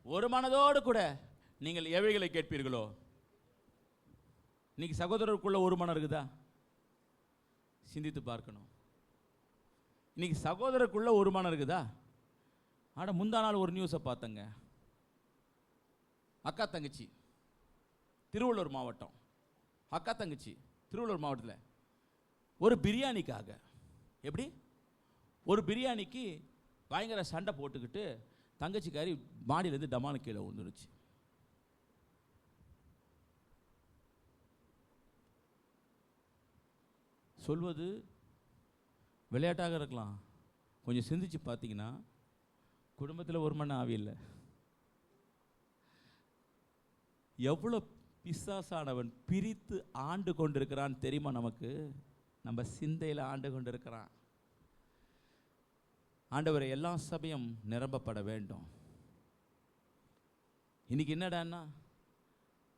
ஒரு மனதோடு கூட நீங்கள் எவைகளை கேட்பீர்களோ. இன்னைக்கு சகோதரருக்குள்ள ஒரு மனம் இருக்குதா? சிந்தித்து பார்க்கணும். இன்னைக்கு சகோதரருக்குள்ள ஒரு மனம் இருக்குதா? ஆட முந்தா நாள் ஒரு நியூஸை பார்த்தங்க. அக்கா தங்கச்சி, திருவள்ளூர் மாவட்டம், அக்கா தங்கச்சி திருவள்ளூர் மாவட்டத்தில் ஒரு பிரியாணிக்காக, எப்படி ஒரு பிரியாணிக்கு பயங்கர சண்டை போட்டுக்கிட்டு தங்கச்சிக்காரி மாடியிலேருந்து டமானு கீழே விழுந்துருச்சு. சொல்வது விளையாட்டாக இருக்கலாம், கொஞ்சம் சிந்திச்சு பார்த்தீங்கன்னா குடும்பத்தில் ஒரு மணி ஆவி இல்லை. எவ்வளோ பிசாசானவன் பிரித்து ஆண்டு கொண்டிருக்கிறான் தெரியுமா? நமக்கு நம்ம சிந்தையில் ஆண்டு கொண்டிருக்கிறான். ஆண்டவரை எல்லா சபையும் நிரம்பப்பட வேண்டும். இன்னைக்கு என்னடான்னா,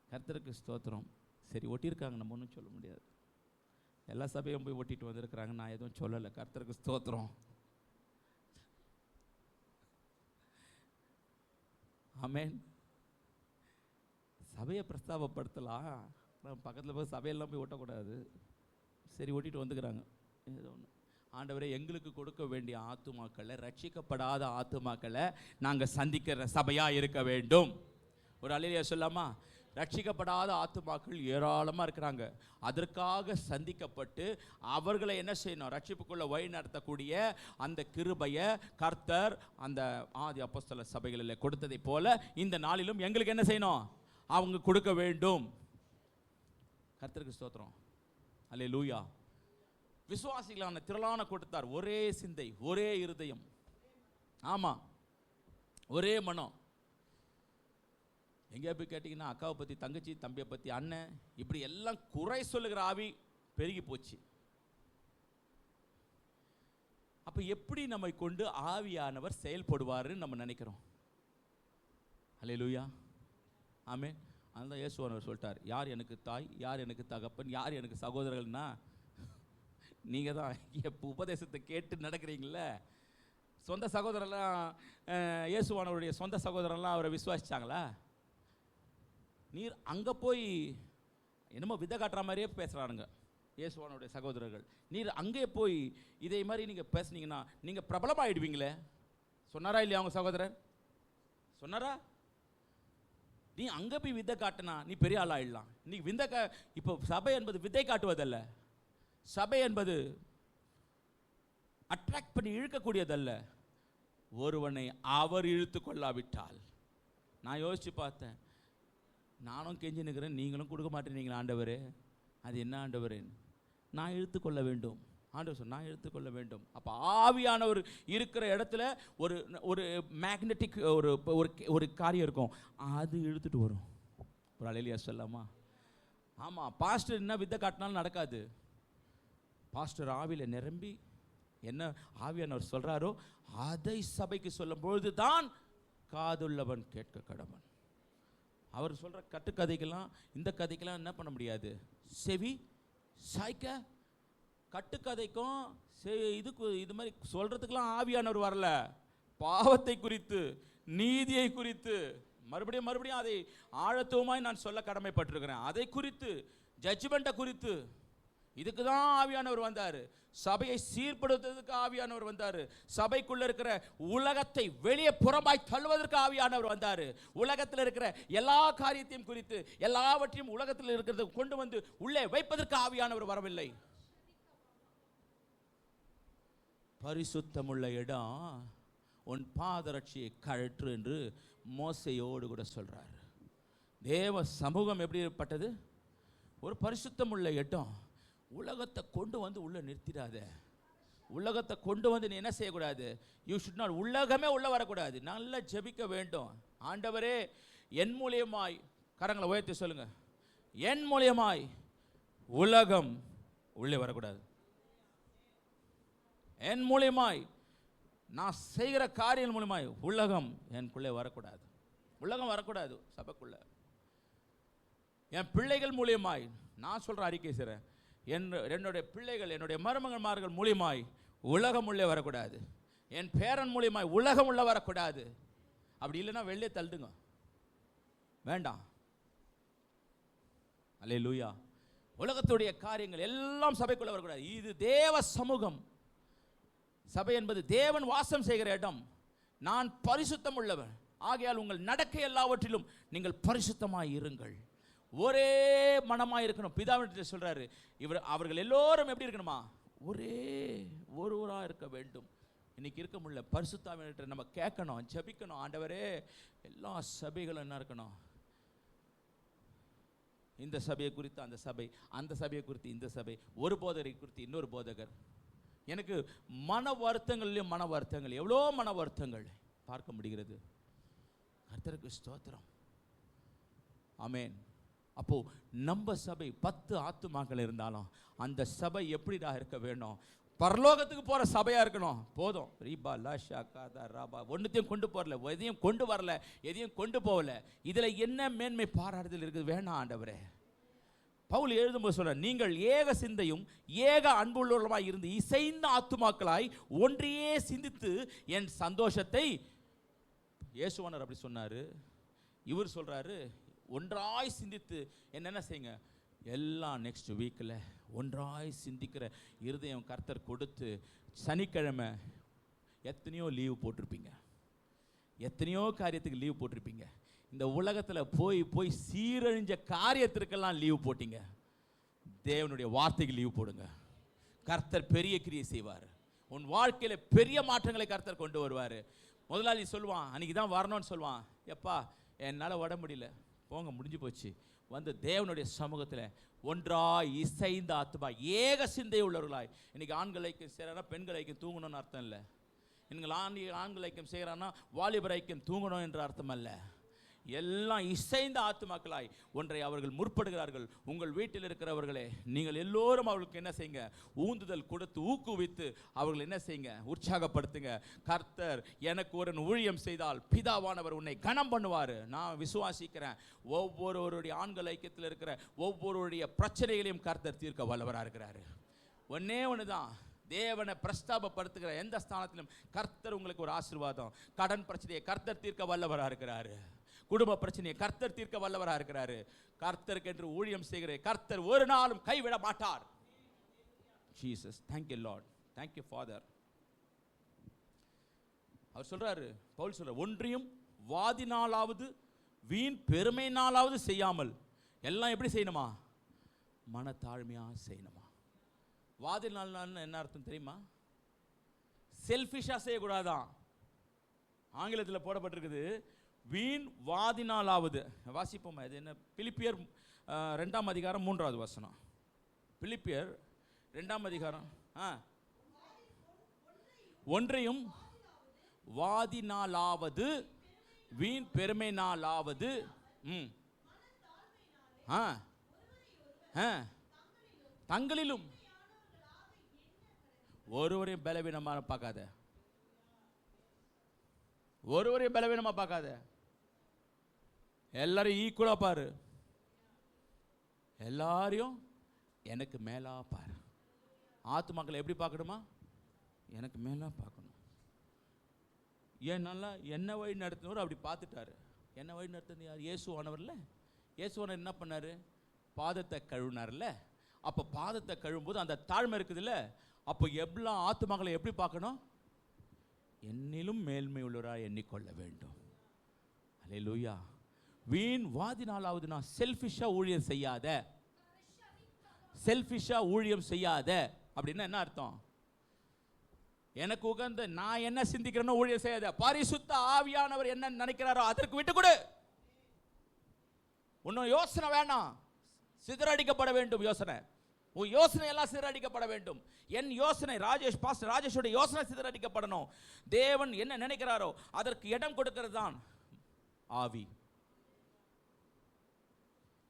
கர்த்தருக்கு ஸ்தோத்திரம், சரி ஒட்டியிருக்காங்க, நம்ம ஒன்றும் சொல்ல முடியாது. எல்லா சபையும் போய் ஒட்டிட்டு வந்திருக்கிறாங்க, நான் எதுவும் சொல்லலை. கர்த்தருக்கு ஸ்தோத்திரம். ஆமென். சபையை பிரஸ்தாபப்படுத்தலாம், பக்கத்தில் போய் சபையெல்லாம் போய் ஒட்டக்கூடாது. சரி ஒட்டிட்டு வந்துக்கிறாங்க. ஏதோ ஒன்று. ஆண்டவரே, எங்களுக்கு கொடுக்க வேண்டிய ஆத்துமாக்களை, ரட்சிக்கப்படாத ஆத்துமாக்களை நாங்கள் சந்திக்கிற சபையாக இருக்க வேண்டும். ஒரு அல்லேலூயா சொல்லாமா? ரட்சிக்கப்படாத ஆத்துமாக்கள் ஏராளமாக இருக்கிறாங்க. அதற்காக சந்திக்கப்பட்டு அவர்களை என்ன செய்யணும்? ரட்சிப்புக்குள்ள வழி நடத்தக்கூடிய அந்த கிருபையை கர்த்தர் அந்த ஆதி அப்போஸ்தல சபைகளில் கொடுத்ததை போல இந்த நாளிலும் எங்களுக்கு என்ன செய்யணும்? அவங்க கொடுக்க வேண்டும். கர்த்தருக்கு ஸ்தோத்திரம். அல்லேலூயா. விசுவாசிகளான திரளான கூட்டத்தார் ஒரே சிந்தை, ஒரே இருதயம், ஆமா, ஒரே மனம். எங்கேயா போய் கேட்டிங்கன்னா அக்காவை பற்றி, தங்கச்சி, தம்பியை பற்றி, அண்ணன், இப்படி எல்லாம் குறை சொல்லுகிற ஆவி பெருகி போச்சு. அப்போ எப்படி நம்மை கொண்டு ஆவியானவர் செயல்படுவார்னு நம்ம நினைக்கிறோம்? அல்லேலூயா. ஆமென். அதுதான் இயேசுவானவர் சொல்லிட்டார், யார் எனக்கு தாய், யார் எனக்கு தகப்பன், யார் எனக்கு சகோதரர்கள்னா நீங்கள் தான். எப்போ உபதேசத்தை கேட்டு நடக்கிறீங்கள. சொந்த சகோதரெல்லாம், இயேசுவானவருடைய சொந்த சகோதரெல்லாம் அவரை விசுவாசிச்சாங்களா? நீர் அங்கே போய் என்னமோ விதை காட்டுற மாதிரியே பேசுகிறானுங்க இயேசுவானுடைய சகோதரர்கள். நீர் அங்கே போய் இதே மாதிரி நீங்கள் பேசுனீங்கன்னா நீங்கள் பிரபலமாகிடுவீங்களே. சொன்னாரா இல்லையா அவங்க சகோதரர்? சொன்னாரா? நீ அங்கே போய் விதை காட்டினா நீ பெரிய ஆள் ஆகிடலாம். நீ இப்போ சபை என்பது விதை காட்டுவதல்ல. சபை என்பது அட்ராக்ட் பண்ணி இழுக்கக்கூடியதல்ல. ஒருவனை அவர் இழுத்து கொள்ளாவிட்டால், நான் யோசிச்சு பார்த்தேன், நானும் கெஞ்சி நிற்கிறேன், நீங்களும் கொடுக்க மாட்டேறீங்களா ஆண்டவரே? அது என்ன ஆண்டவரே? நான் இழுத்துக்கொள்ள வேண்டும். ஆண்டவர் சொன்ன நான் இழுத்துக்கொள்ள வேண்டும். அப்போ ஆவியானவர் இருக்கிற இடத்துல ஒரு ஒரு மேக்னெட்டிக் ஒரு ஒரு காரியம் இருக்கும், அது இழுத்துட்டு வரும். ஒரு அல்லேலூயா சொல்லாமா? ஆமாம், பாஸ்டர் என்ன வித்தை காட்டினாலும் நடக்காது. பாஸ்டர் ஆவியில் நிரம்பி என்ன ஆவியானவர் சொல்கிறாரோ அதை சபைக்கு சொல்லும் பொழுது தான் காதுள்ளவன் கேட்க கடவன். அவர் சொல்கிற கட்டுக்கதைக்கெல்லாம் இந்த கதைக்கெல்லாம் என்ன பண்ண முடியாது, செவி சாய்க்க. கட்டுக்கதைக்கும் இதுக்கு இது மாதிரி சொல்கிறதுக்கெல்லாம் ஆவியானவர் வரல. பாவத்தை குறித்து, நீதியை குறித்து மறுபடியும் மறுபடியும் அதை ஆழத்துவமாய் நான் சொல்ல கடமைப்பட்டிருக்கிறேன். அதை குறித்து, ஜட்ஜ்மெண்ட்டை குறித்து, இதுக்கு தான் ஆவியானவர் வந்தார். சபையை சீர்படுத்துவதற்கு ஆவியானவர் வந்தார். சபைக்குள்ள இருக்கிற உலகத்தை வெளியே புறமாய் தள்ளுவதற்கு ஆவியானவர் வந்தார். உலகத்தில் இருக்கிற எல்லா காரியத்தையும் குறித்து, எல்லாவற்றையும் உலகத்தில் இருக்கிறத கொண்டு வந்து உள்ளே வைப்பதற்கு ஆவியானவர் வரவில்லை. பரிசுத்தமுள்ள இடம் உன் பாதரட்சியை கழற்று என்று மோசையோடு கூட சொல்றார். தேவ சமூகம் எப்படிப்பட்டது? ஒரு பரிசுத்தம் உள்ள இடம். உலகத்தை கொண்டு வந்து உள்ள நிறுத்திடாத. உலகத்தை கொண்டு வந்து நீ என்ன செய்யக்கூடாது? யூ ஷுட் நாட், உலகமே உள்ள வரக்கூடாது. நல்லா ஜெபிக்க வேண்டும். ஆண்டவரே, என் மூலியமாய், கரங்களை உயர்த்தி சொல்லுங்க, என் மூலியமாய் உலகம் உள்ளே வரக்கூடாது. என் மூலியமாய் நான் செய்கிற காரியம் மூலியமாய் உலகம் எனக்குள்ளே வரக்கூடாது. உலகம் வரக்கூடாது சபைக்குள்ள. என் பிள்ளைகள் மூலியமாய் நான் சொல்ற அறிக்கை செய்றேன், என்னுடைய பிள்ளைகள், என்னுடைய மருமகன்மார்கள் மூலியமாய் உலகம் உள்ளே வரக்கூடாது. என் பேரன் மூலியமாய் உலகம் உள்ள வரக்கூடாது. அப்படி இல்லைன்னா வெளியே தள்ளுங்க, வேண்டாம். அல்லேலூயா. உலகத்துடைய காரியங்கள் எல்லாம் சபைக்குள்ள வரக்கூடாது. இது தேவ சமூகம். சபை என்பது தேவன் வாசம் செய்கிற இடம். நான் பரிசுத்தம் உள்ளவன், ஆகையால் உங்கள் நடக்கை எல்லாவற்றிலும் நீங்கள் பரிசுத்தமாய் இருங்கள். ஒரே மனமாய் இருக்கணும். பிதாவிடத்தில் சொல்றாரு, அவர்கள் எல்லோரும் எப்படி இருக்கணுமா? ஒருவராக இருக்க வேண்டும். இன்னைக்கு இருக்க முடியல. பரிசுத்தாவிட்ட நம்ம கேட்கணும், ஜெபிக்கணும். ஆண்டவரே, எல்லா சபைகளும் என்ன இருக்கணும்? இந்த சபையை குறித்து அந்த சபை, அந்த சபையை குறித்து இந்த சபை, ஒரு போதகரை குறித்து இன்னொரு போதகர். எனக்கு மன வருத்தங்கள்லையும் மன வருத்தங்கள், எவ்வளோ மன வருத்தங்கள் பார்க்க முடிகிறது. கர்த்தருக்கு ஸ்தோத்திரம். ஆமென். அப்போ நம்ம சபை 10 ஆத்துமாக்கள் இருந்தாலும் அந்த சபை எப்படிடா இருக்க வேணும்? பரலோகத்துக்கு போற சபையா இருக்கணும். போதும். ரீபா லாஷா காதா ராபா, ஒன்னுத்தையும் கொண்டு போறல, எதையும் கொண்டு வரல, எதையும் கொண்டு போகல. இதுல என்ன மேன்மை பாராட்டுதல் இருக்குது? வேணாம் ஆண்டவரே. பவுல் எழுதும்போது சொல்ற, நீங்கள் ஏக சிந்தையும் ஏக அன்புள்ளவர்களாய் இருந்து இசைந்த ஆத்துமாக்களாய் ஒன்றையே சிந்தித்து என் சந்தோஷத்தை, இயேசுவானர் அப்படி சொன்னாரு. இவர் சொல்றாரு, ஒன்றாய் சிந்தித்து என்னென்ன செய்யுங்க, எல்லாம் நெக்ஸ்ட் வீக்கில் ஒன்றாய் சிந்திக்கிற இருதயம் கர்த்தர் கொடுத்து. சனிக்கிழமை எத்தனையோ லீவு போட்டிருப்பீங்க, எத்தனையோ காரியத்துக்கு லீவு போட்டிருப்பீங்க. இந்த உலகத்தில் போய் போய் சீரழிஞ்ச காரியத்திற்கெல்லாம் லீவு போட்டீங்க. தேவனுடைய வார்த்தைக்கு லீவு போடுங்க. கர்த்தர் பெரிய கிரியை செய்வார். உன் வாழ்க்கையில் பெரிய மாற்றங்களை கர்த்தர் கொண்டு வருவார். முதலாளி சொல்லுவான், அன்றைக்கி தான் வரணும்னு சொல்லுவான், எப்பா என்னால் வர முடியல, போங்க முடிஞ்சு போச்சு. வந்து தேவனுடைய சமூகத்தில் ஒன்றாய் இசைந்த ஆத்துமா ஏக சிந்தை உள்ளவர்களாய். இன்னைக்கு ஆண்கள் ஐக்கியம் செய்கிறானா பெண்கள் ஐக்கியம் தூங்கணும்னு அர்த்தம் இல்லை. இன்னைக்கு ஆண்கள் ஐக்கியம் செய்கிறானா வாலிபர் ஐக்கியம் தூங்கணும் என்ற அர்த்தம் அல்ல. எல்லாம் இசைந்த ஆத்துமாக்களாய் ஒன்றை அவர்கள் முற்படுகிறார்கள். உங்கள் வீட்டில் இருக்கிறவர்களே, நீங்கள் எல்லோரும் அவர்களுக்கு என்ன செய்யுங்க? ஊந்துதல் கொடுத்து ஊக்குவித்து அவர்கள் என்ன செய்யுங்க? உற்சாகப்படுத்துங்க. கர்த்தர் எனக்கு ஒரு ஊழியம் செய்தால் பிதாவானவர் உன்னை கனம் பண்ணுவார். நான் விசுவாசிக்கிறேன். ஒவ்வொருவருடைய ஆண்கள் ஐக்கியத்தில் இருக்கிற ஒவ்வொருவருடைய பிரச்சனைகளையும் கர்த்தர் தீர்க்க வல்லவராக இருக்கிறாரு. ஒன்னே ஒன்று தான், தேவனை பிரஸ்தாபப்படுத்துகிற எந்த ஸ்தானத்திலும் கர்த்தர் உங்களுக்கு ஒரு ஆசீர்வாதம். கடன் பிரச்சனையை கர்த்தர் தீர்க்க வல்லவராக இருக்கிறாரு. குடும்ப பிரச்சனையை கர்த்தர் தீர்க்க வல்லவராக இருக்கிறாரு. கர்த்தருக்கு என்று ஊழியம் செய்கிற கர்த்தர் ஒரு நாளும் கைவிட மாட்டார். Jesus, thank you Lord, thank you Father. அவர் சொல்றாரு, பவுல் சொல்றார், ஒன்றையும் வாதினாலாவது வீண் பெருமையினாலாவது செய்யாமல் எல்லாம் எப்படி செய்யணுமா? மனத்தாழ்மையா செய்யணுமா? வாதினால்னா என்ன அர்த்தம் தெரியுமா? செல்ஃபிஷா செய்யக்கூடாதான். ஆங்கிலத்தில் போடப்பட்டிருக்குது, வீண் வாதினாலாவது. வாசிப்போமா? இது என்ன? பிலிப்பியர் 2ஆம் அதிகாரம் 3வது வசனம். பிலிப்பியர் 2ஆம் அதிகாரம். ஒன்றையும் வாதினாலாவது வீண் பெருமைனாலாவது தங்களிலும் ஒருவரையும் பலவீனமான பார்க்காத, ஒருவரையும் பலவீனமா பார்க்காத, எல்லாரும் ஈக்குவலா பாரு. எல்லாரையும் எனக்கு மேலா பாரு. ஆத்துமாக்களை எப்படி பார்க்கணுமா? எனக்கு மேலா பார்க்கணும். ஏன்னால என்ன வழி நடத்தினவர் அப்படி பார்த்துட்டாரு. என்ன வழி நடத்தினது யார்? இயேசுவானவர்ல. இயேசுவானவர் என்ன பண்ணாரு? பாதத்தை கழுவினார்ல. அப்போ பாதத்தை கழுவும்போது அந்த தாழ்மை இருக்குதுல்ல, அப்போ எவ்வளோ ஆத்துமாக்களை எப்படி பார்க்கணும்? என்னிலும் மேன்மை உள்ளவராய் எண்ணிக்கொள்ள வேண்டும். அல்லேலூயா. வீண் வாதினாலாவது நான் செல்ஃபிஷா ஊழியம் செய்யாத. செல்ஃபிஷா ஊழியம் செய்யாத அப்படின்னா என்ன அர்த்தம்? எனக்கு உகந்த நான் என்ன சிந்திக்கிறேன்னு ஊழியம் செய்யாத. பரிசுத்த ஆவியானவர் என்ன நினைக்கிறாரோ அதற்கு விட்டு கொடு. உன்னும் யோசனை வேண்டாம், சிதறடிக்கப்பட வேண்டும் யோசனை. உன் யோசனை எல்லாம் சிதறடிக்கப்பட வேண்டும். என் யோசனை பாஸ்டர் ராஜேஷோட யோசனை சிதறடிக்கப்படணும். தேவன் என்ன நினைக்கிறாரோ அதற்கு இடம் கொடுக்கிறது தான் ஆவி.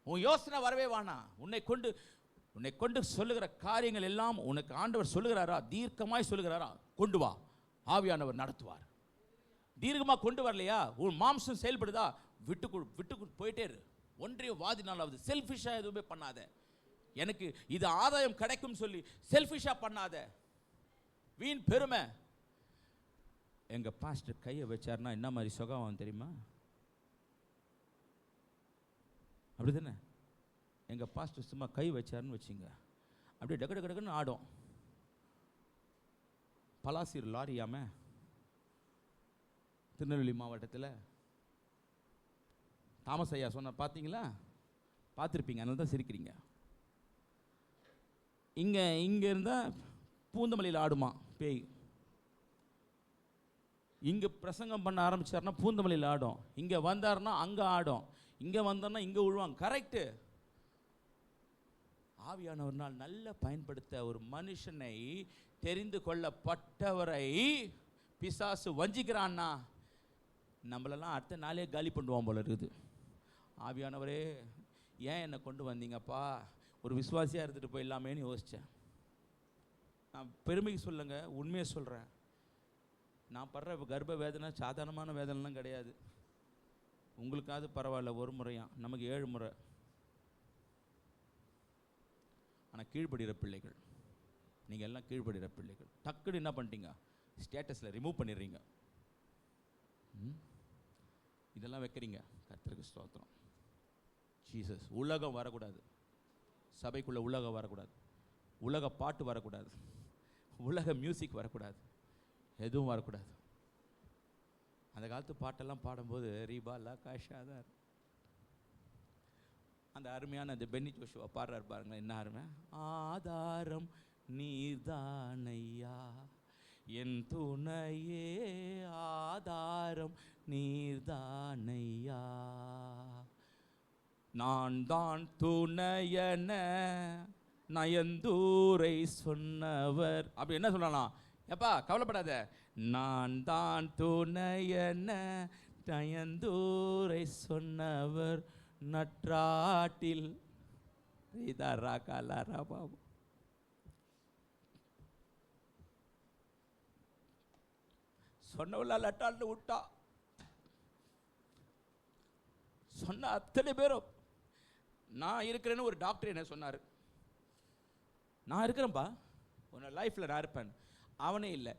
உன் யோசனை வரவே வேணாம். உன்னை கொண்டு சொல்லுகிற காரியங்கள் எல்லாம் உனக்கு ஆண்டவர் சொல்லுகிறாரா, தீர்க்கமாய் சொல்லுகிறாரா, கொண்டு வா. ஆவியானவர் நடத்துவார். தீர்க்கமாக கொண்டு வரலையா, உன் மாம்சம் செயல்படுதா, விட்டு போயிட்டே இரு. ஒன்றைய வாதினாலாவது செல்ஃபிஷாக எதுவுமே பண்ணாத. எனக்கு இது ஆதாயம் கிடைக்கும் சொல்லி செல்ஃபிஷாக பண்ணாத. வீண் பெருமை. எங்க பாஸ்டர் கையை வச்சார்னா என்ன மாதிரி சுகம் தெரியுமா? அப்படிதானே? எங்க பாஸ்டர் சும்மா கை வச்சாருன்னு வச்சுங்க, அப்படியே டக்கு டக்கு டக்குன்னு ஆடும். பலாசீர் லாரியாம திருநெல்வேலி மாவட்டத்தில் தாமஸ் ஐயா சொன்ன பார்த்தீங்களா? பார்த்துருப்பீங்க, அதனால தான் சிரிக்கிறீங்க. இங்கே இருந்தால் பூந்தமல்லியில் ஆடுமா பேய். இங்கே பிரசங்கம் பண்ண ஆரம்பிச்சார்னா பூந்தமல்லியில் ஆடும். இங்கே வந்தார்னா அங்கே ஆடும். இங்கே வந்தார்னா இங்கே விழுவாங்க. கரெக்டு. ஆவியானவர்னால் நல்ல பயன்படுத்த ஒரு மனுஷனை தெரிந்து கொள்ளப்பட்டவரை பிசாசு வஞ்சிக்கிறான்னா நம்மளெல்லாம் அடுத்த நாளே காலி பண்ணுவான் போல இருக்குது. ஆவியானவரே ஏன் என்னை கொண்டு வந்தீங்கப்பா, ஒரு விசுவாசியாக இருந்துட்டு போயிடலாமேன்னு யோசித்தேன். நான் பெருமைக்கு சொல்லுங்க, உண்மையை சொல்கிறேன். நான் படுற கர்ப்ப வேதனை சாதாரணமான வேதனைலாம் கிடையாது. உங்களுக்காவது பரவாயில்ல, ஒரு முறையா, நமக்கு 7 முறை. ஆனால் கீழ்படுகிற பிள்ளைகள், நீங்கள் எல்லாம் கீழ்படுகிற பிள்ளைகள். டக்குன்னு என்ன பண்ணிட்டீங்க, ஸ்டேட்டஸில் ரிமூவ் பண்ணிடுறீங்க. இதெல்லாம் வைக்கிறீங்க. கர்த்தருக்கு ஸ்தோத்திரம். ஜீசஸ். உலகம் வரக்கூடாது, சபைக்குள்ளே உலகம் வரக்கூடாது, உலக பாட்டு வரக்கூடாது, உலக மியூசிக் வரக்கூடாது, எதுவும் வரக்கூடாது. அந்த காலத்து பாட்டெல்லாம் பாடும்போது ரீபாலா காஷாதார், அந்த அருமையான அந்த பென்னி ஜோஷுவா பாடுறாரு பாருங்க, என்ன அருமை. ஆதாரம் நீர்தானையா என் துணையே, ஆதாரம் நீர்தானையா, நான் தான் துணையன நயந்தூரை சொன்னவர். அப்படி என்ன சொல்லலாம்? எப்பா கவலைப்படாத, நான் தான் துணையன நயந்தூரை சொன்னவர் நற்றாட்டில் பாபு. சொன்னவளா லட்டால்னு விட்டா. சொன்ன அத்தனை பேரும் நான் இருக்கிறேன்னு ஒரு டாக்டர் என்ன சொன்னார், நான் இருக்கிறேன்ப்பா உன்னை லைஃப்பில் நான் இருப்பேன். அவனே இல்லை.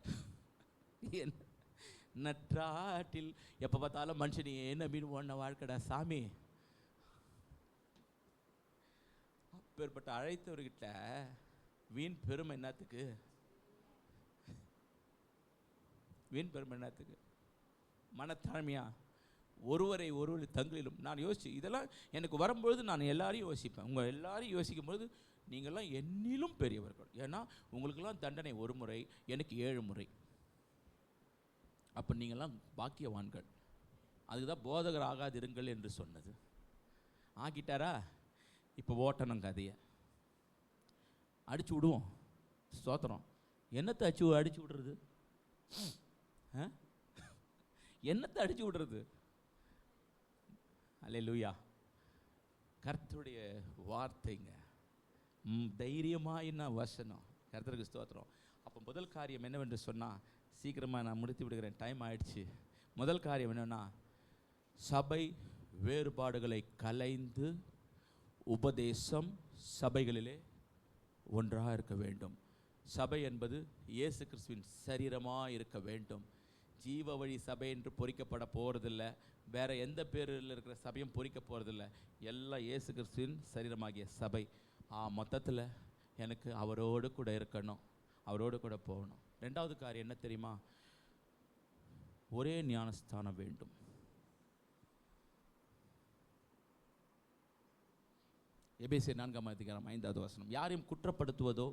நற்றாட்டில் எப்போ பார்த்தாலும் மனுஷனே நம்பின்னு ஒன்ன வாழ்க்கடா சாமி. அப்பேற்பட்ட அழைத்தவர்கிட்ட வீண் பெருமை என்னத்துக்கு? வீண் பெருமை என்னத்துக்கு? மனத்தாழ்மையா ஒருவரை தங்களிலும். நான் யோசிச்சு இதெல்லாம் எனக்கு வரும்பொழுது நான் எல்லாரையும் யோசிப்பேன். உங்கள் எல்லாரையும் யோசிக்கும் பொழுது நீங்கள்லாம் என்னிலும் பெரியவர்கள். ஏன்னா உங்களுக்கெல்லாம் தண்டனை 1 முறை, எனக்கு 7 முறை. அப்போ நீங்கள்லாம் பாக்கியவான்கள். அதுக்குதான் போதகர் ஆகாதிருங்கள் என்று சொன்னது. ஆக்கிட்டாரா? இப்போ ஓட்டணும் கதையை. அடிச்சு விடுவோம். ஸ்தோத்திரம். என்னத்தை அடிச்சு விடுறது? என்னத்தை அடிச்சு விடுறது? அல்லேலூயா. கர்த்தருடைய வார்த்தைங்க தைரியமாயின வசனம். கர்த்தருக்கு ஸ்தோத்திரம். அப்போ முதல் காரியம் என்னவென்று சொன்னால், சீக்கிரமாக நான் முடித்து விடுகிறேன், டைம் ஆயிடுச்சு. முதல் காரியம் என்னென்னா, சபை வேறுபாடுகளை கலைந்து உபதேசம் சபைகளிலே ஒன்றாக இருக்க வேண்டும். சபை என்பது இயேசு கிறிஸ்துவின் சரீரமாக இருக்க வேண்டும். ஜீவ வழி சபை என்று பொறிக்கப்பட போகிறதில்லை. வேறு எந்த பேரில் இருக்கிற சபையும் பொறிக்க போகிறதில்ல. எல்லாம் இயேசு கிறிஸ்துவின் சரீரமாகிய சபை. மொத்தத்தில் எனக்கு அவரோடு கூட இருக்கணும், அவரோடு கூட போகணும். 2வது காரியம் என்ன தெரியுமா? ஒரே ஞானஸ்தானம் வேண்டும். எபேசியர் 4-வது அதிகாரம் 5வது வசனம். யாரையும் குற்றப்படுத்துவதோ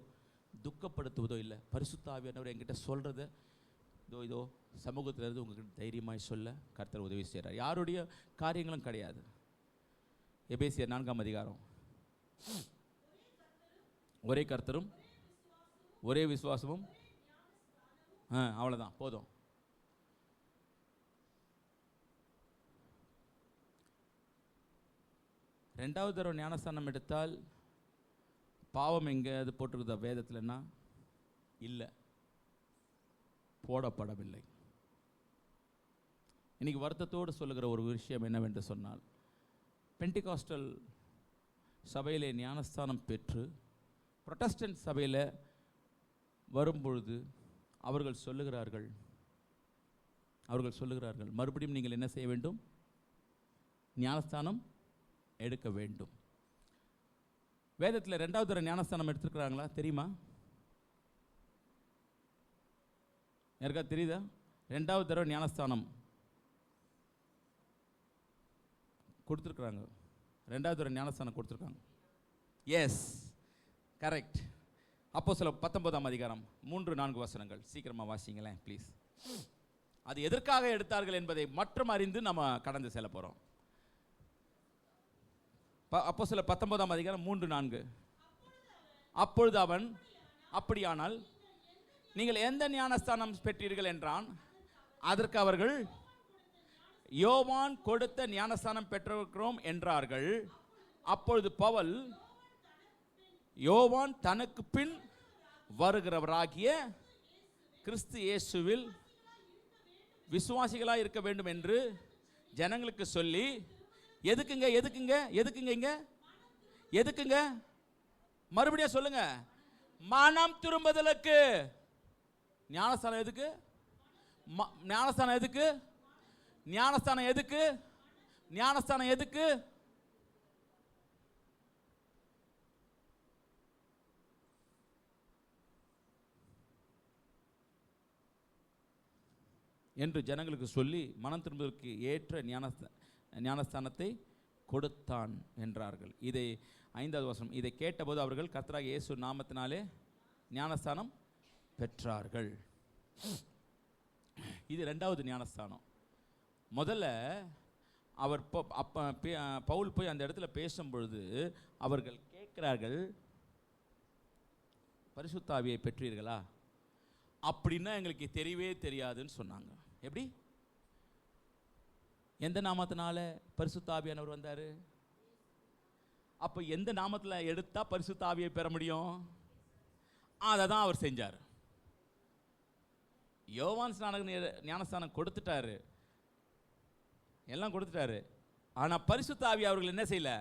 துக்கப்படுத்துவதோ இல்லை. பரிசுத்த ஆவியானவர் என்கிட்ட சொல்கிறத இதோ சமூகத்தில் இருந்து உங்ககிட்ட தைரியமாய் சொல்ல கர்த்தர் உதவி செய்கிறார். யாருடைய காரியங்களும் கிடையாது. எபேசியர் 4ஆம் அதிகாரம். ஒரே கர்த்தரும் ஒரே விசுவாசமும், அவ்வளோதான் போதும். ரெண்டாவது தடவை ஞானஸ்தானம் எடுத்தால் பாவம் எங்கே அது போட்டிருக்குதா வேதத்தில்னா? இல்லை, போடப்படவில்லை. இன்னைக்கு வருத்தத்தோடு சொல்லுகிற ஒரு விஷயம் என்னவென்று சொன்னால், பெண்டிகாஸ்டல் சபையிலே ஞானஸ்தானம் பெற்று புரொட்டஸ்டன்ட் சபையில் வரும்பொழுது அவர்கள் சொல்லுகிறார்கள் மறுபடியும் நீங்கள் என்ன செய்ய வேண்டும்? ஞானஸ்தானம் எடுக்க வேண்டும். வேதத்தில் ரெண்டாவது தடவை ஞானஸ்தானம் எடுத்துருக்கிறாங்களா தெரியுமா? யாருக்கா தெரியுதா? ரெண்டாவது தடவை ஞானஸ்தானம் கொடுத்துருக்குறாங்க. ரெண்டாவது தடவை ஞானஸ்தானம் கொடுத்துருக்காங்க. Yes, correct. அப்போஸ்தலர் 19ஆம் அதிகாரம் 3-4 வசனங்கள் சீக்கிரமாக வாசிங்களேன் ப்ளீஸ். அது எதற்காக எடுத்தார்கள் என்பதை மற்றும் அறிந்து நம்ம கடந்து செல்ல போகிறோம். அப்போஸ்தலர் 19ஆம் அதிகாரம் 3-4. அப்பொழுது அவன், அப்படியானால் நீங்கள் எந்த ஞானஸ்தானம் பெற்றீர்கள் என்றான். அதற்கு அவர்கள், யோவான் கொடுத்த ஞானஸ்தானம் பெற்றிருக்கிறோம் என்றார்கள். அப்பொழுது பவுல், யோவான் தனக்கு பின் வருகிறவராகிய கிறிஸ்து இயேசுவில் விசுவாசிகளாக இருக்க வேண்டும் என்று ஜனங்களுக்கு சொல்லி, எதுக்குங்க மறுபடியும் சொல்லுங்க, மனம் திரும்புதலுக்கு. ஞானஸ்தானம் எதுக்கு? ஞானஸ்தானம் எதுக்கு? என்று ஜனங்களுக்கு சொல்லி மனம் திரும்புவதற்கு ஏற்ற ஞானஸ்தானத்தை கொடுத்தான் என்றார்கள். இதை 5வது வசனம். இதை கேட்டபோது அவர்கள் கர்த்தராகிய இயேசு நாமத்தினாலே ஞானஸ்தானம் பெற்றார்கள். இது ரெண்டாவது ஞானஸ்தானம். முதல்ல அவர் பவுல் போய் அந்த இடத்துல பேசும்பொழுது அவர்கள் கேட்கிறார்கள், பரிசுத்த ஆவியை பெற்றீர்களா? அப்படின்னா எங்களுக்கு தெரியவே தெரியாதுன்னு சொன்னாங்க. எப்படி? எந்த நாமத்தினால பரிசுத்த ஆவியானவர் வந்தாரு? அப்போ எந்த நாமத்தில் எடுத்தா பரிசுத்த ஆவியை பெற முடியும்? அதை தான் அவர் செஞ்சார். யோவான் ஞானஸ்தானம் கொடுத்துட்டாரு, எல்லாம் கொடுத்துட்டாரு. ஆனால் பரிசுத்த ஆவி அவர்கள் என்ன செய்யல?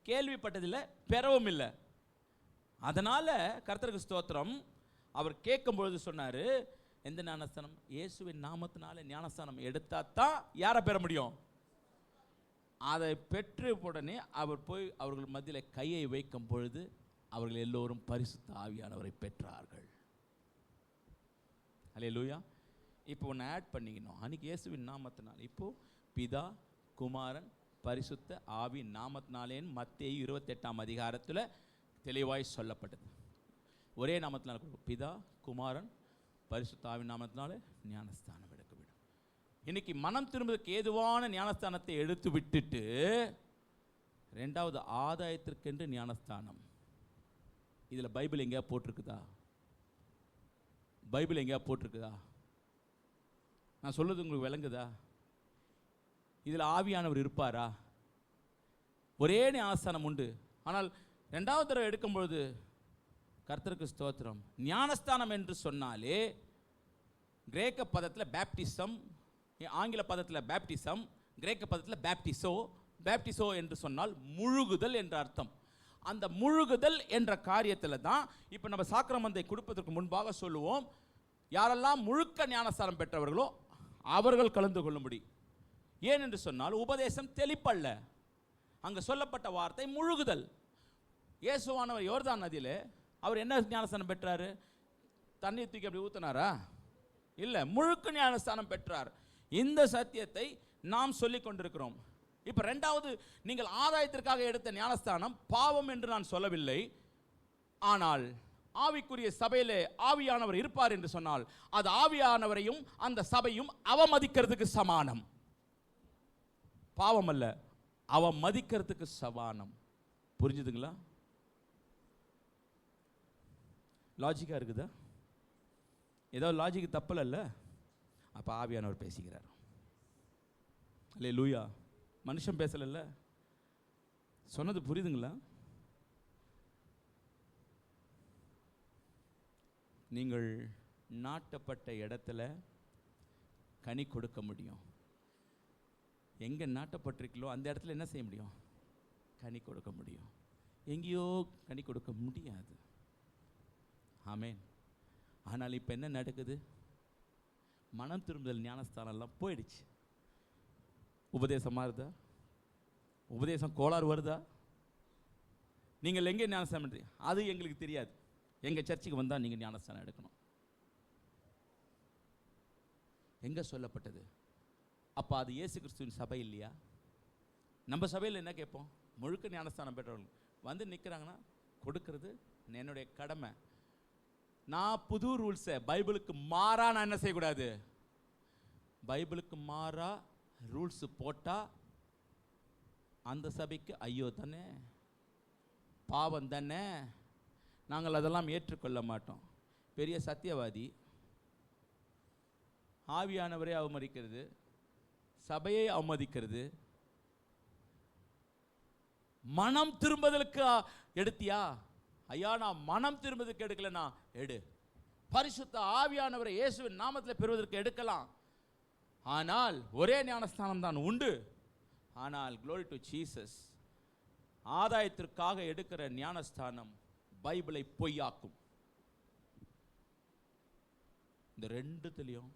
கேள்விப்பட்டதில்லை, பெறவும் இல்லை. அதனால கர்த்தருக்கு ஸ்தோத்திரம், அவர் கேட்கும் பொழுது சொன்னார், எந்த ஞானஸ்தானம்? இயேசுவின் நாமத்தினால ஞானஸ்தானம் எடுத்தா தான் யாரை பெற முடியும்? அதை பெற்ற உடனே அவர் போய் அவர்கள் மத்தியில் கையை வைக்கும் பொழுது அவர்கள் எல்லோரும் பரிசுத்த ஆவியானவரை பெற்றார்கள். அல்லேலூயா. இப்போ ஒன்று ஆட் பண்ணிக்கணும். அன்னைக்கு இயேசுவின் நாமத்தினால், இப்போ பிதா, குமாரன், பரிசுத்த ஆவி நாமத்தினாலேன்னு மத்தேயு 28ஆம் அதிகாரத்தில் தெளிவாய் சொல்லப்பட்டது. ஒரே நாமத்தினால பிதா, குமாரன், பரிசுத்த ஆவி நாமத்தினால ஞானஸ்தானம் எடுக்க வேண்டும். இன்னைக்கு மனம் திரும்புவதற்கு ஏதுவான ஞானஸ்தானத்தை எடுத்து விட்டுட்டு ரெண்டாவது ஆதாயத்திற்கென்று ஞானஸ்தானம். இதில் பைபிள் எங்கேயா போட்டிருக்குதா? நான் சொல்றது உங்களுக்கு விளங்குதா? இதில் ஆவியானவர் இருப்பாரா? ஒரே ஞானஸ்தானம் உண்டு. ஆனால் ரெண்டாவது தடவை எடுக்கும்பொழுது கர்த்தருக்கு ஸ்தோத்திரம், ஞானஸ்தானம் என்று சொன்னாலே கிரேக்க பதத்தில் பேப்டிசம், ஆங்கில பதத்தில் பேப்டிசம், கிரேக்க பதத்தில் பேப்டிசோ என்று சொன்னால் முழுகுதல் என்ற அர்த்தம். அந்த முழுகுதல் என்ற காரியத்தில் தான் இப்போ நம்ம சாக்கிரமந்தை கொடுப்பதற்கு முன்பாக சொல்லுவோம், யாரெல்லாம் முழுக்க ஞானஸ்தானம் பெற்றவர்களோ அவர்கள் கலந்து கொள்ளும்படி. ஏன் என்று சொன்னால் உபதேசம் தெளிப்பல்ல, அங்கே சொல்லப்பட்ட வார்த்தை முழுகுதல். இயேசுவானவர் யோர்தான் நதியில் அவர் என்ன ஞானஸ்தானம் பெற்றாரு? தண்ணீர் தூக்கி அப்படி ஊற்றினாரா? இல்லை, முழுக்க ஞானஸ்தானம் பெற்றார். இந்த சத்தியத்தை நாம் சொல்லிக் கொண்டிருக்கிறோம். இப்போ ரெண்டாவது, நீங்கள் ஆதாயத்திற்காக எடுத்த ஞானஸ்தானம் பாவம் என்று நான் சொல்லவில்லை. ஆனால் ஆவிக்குரிய சபையிலே ஆவியானவர் இருப்பார் என்று சொன்னால் அது ஆவியானவரையும் அந்த சபையும் அவமதிக்கிறதுக்கு சமானம். பாவம் அல்ல, அவமதிக்கிறதுக்கு சமானம். புரிஞ்சுதுங்களா? லாஜிக்கா இருக்குதா? ஏதோ லாஜிக் தப்பல இல்ல. அப்ப ஆவியானவர் பேசுகிறார். அல்லேலூயா. மனுஷன் பேசல. சொன்னது புரியுதுங்களா? நீங்கள் நாட்டப்பட்ட இடத்துல கனி கொடுக்க முடியும். எங்க நாட்டப்பட்டிருக்கீங்களோ அந்த இடத்துல என்ன செய்ய முடியும்? கனி கொடுக்க முடியும். எங்கேயோ கனி கொடுக்க முடியாது. ஆமென். ஆனால் இப்போ என்ன நடக்குது? மனம் திரும்புதல் ஞானஸ்தானம் எல்லாம் போயிடுச்சு. உபதேசம் மாறுதா? உபதேசம் கோளாறு வருதா? நீங்கள் எங்கே ஞானஸ்தானம் பண்ணுறீங்க? அது எங்களுக்கு தெரியாது. எங்கள் சர்ச்சுக்கு வந்தால் நீங்கள் ஞானஸ்தானம் எடுக்கணும். எங்கே சொல்லப்பட்டது? அப்போ அது இயேசு கிறிஸ்துவின் சபை இல்லையா? நம்ம சபையில் என்ன கேட்போம்? முழுக்க ஞானஸ்தானம் பெற்றவங்க வந்து நிற்கிறாங்கன்னா கொடுக்கறது என்னுடைய கடமை. நான் புது ரூல்ஸை பைபிளுக்கு மாறா நான் என்ன செய்யக்கூடாது? பைபிளுக்கு மாறா ரூல்ஸ் போட்டா அந்த சபைக்கு ஐயோ தானே, பாவம் தானே. நாங்கள் அதெல்லாம் ஏற்றுக்கொள்ள மாட்டோம். பெரிய சத்தியவாதி ஆவியானவரை அவமதிக்கிறது, சபையை அவமதிக்கிறது. மனம் திரும்புதலுக்கு எடுத்தியா? ஐயா நான் மனம் திரும்புவதற்கு எடுக்கலனா எடு. பரிசுத்த ஆவியானவரை இயேசுவின் நாமத்தில் பெறுவதற்கு எடுக்கலாம். ஆனால் ஒரே ஞானஸ்தானம் தான் உண்டு. ஆனால் glory to Jesus, ஆதாயத்திற்காக எடுக்கிற ஞானஸ்தானம் பைபிளை பொய்யாக்கும். இந்த ரெண்டுத்திலையும்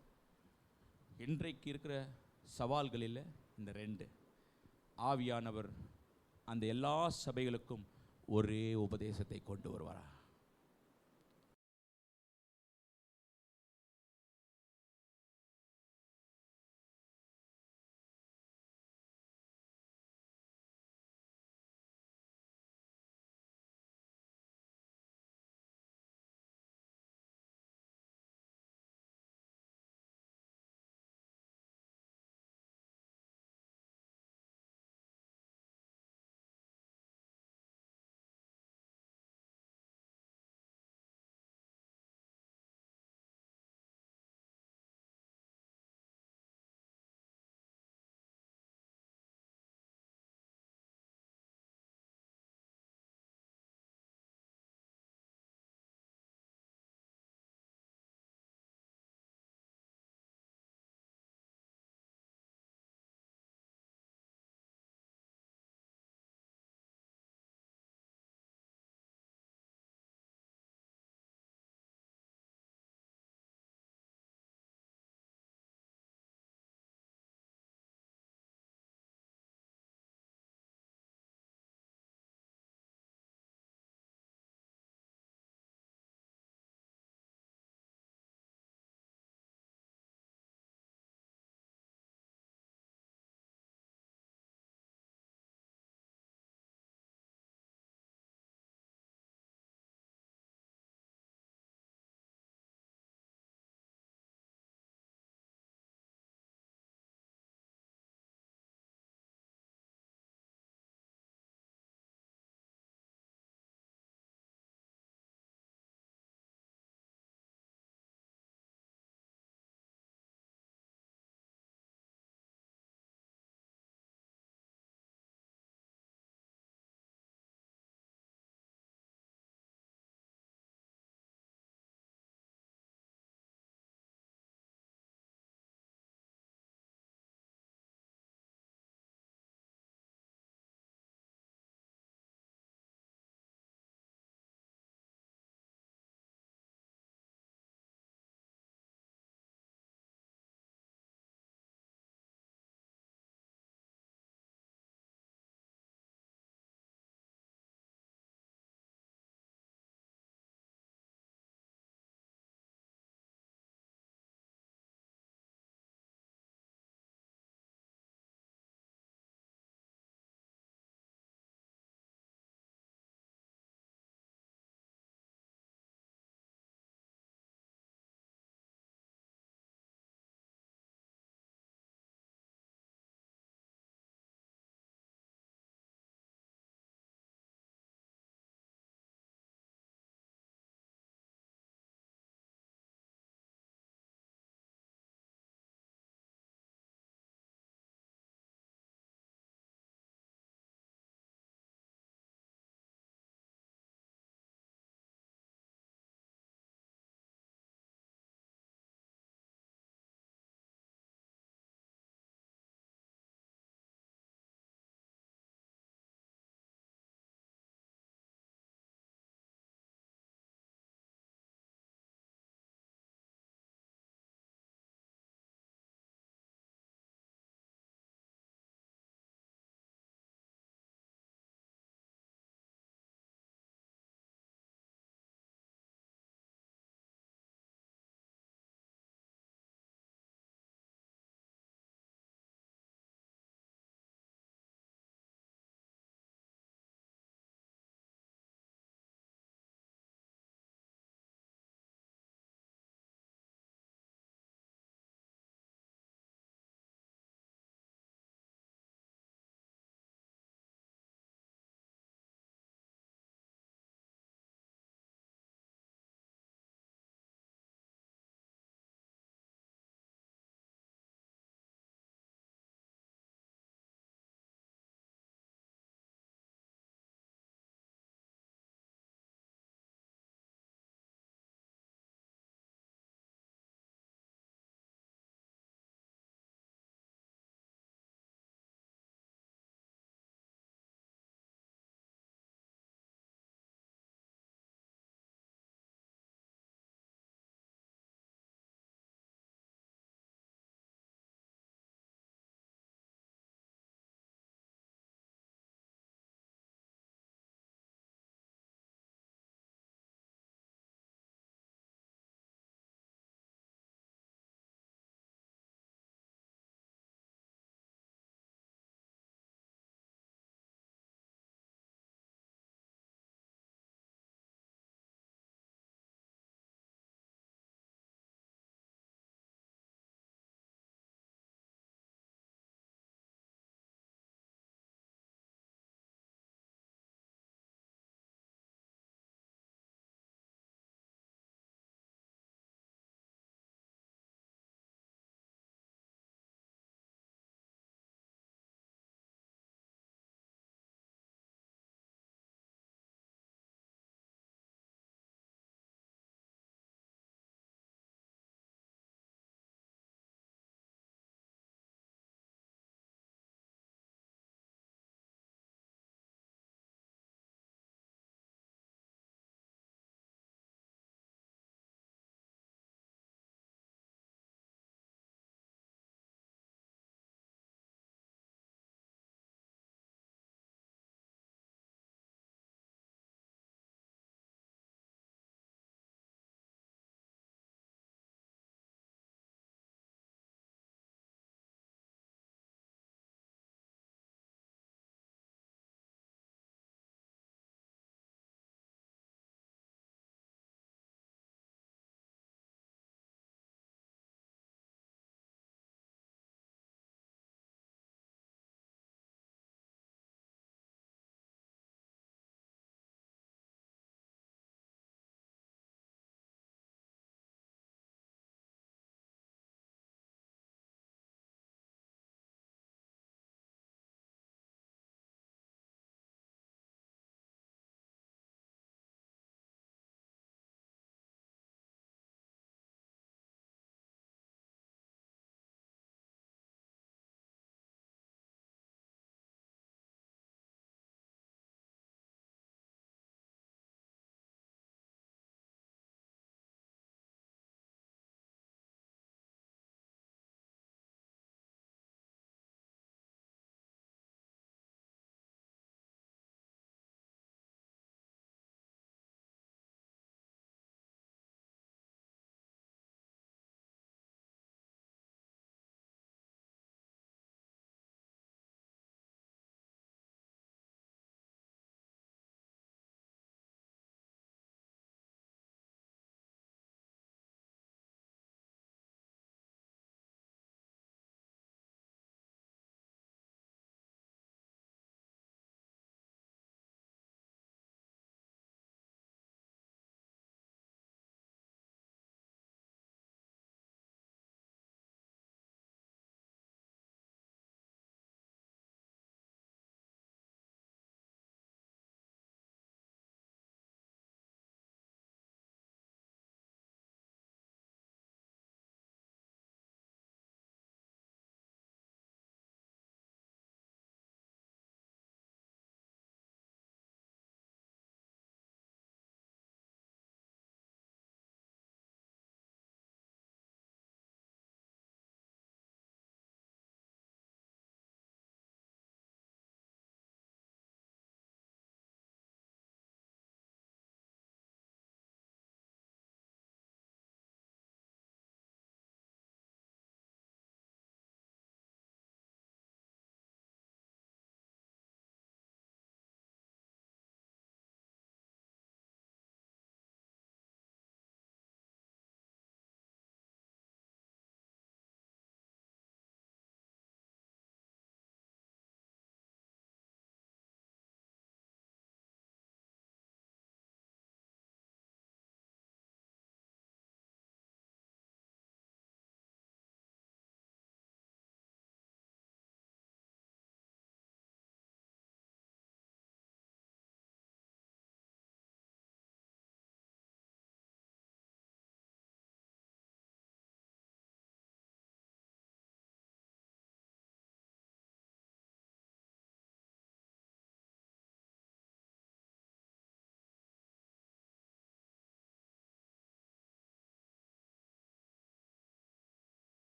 இன்றைக்கு இருக்கிற சவால்களில் இந்த ரெண்டு. ஆவியானவர் அந்த எல்லா சபைகளுக்கும் ஒரே உபதேசத்தை கொண்டு வருவாரா?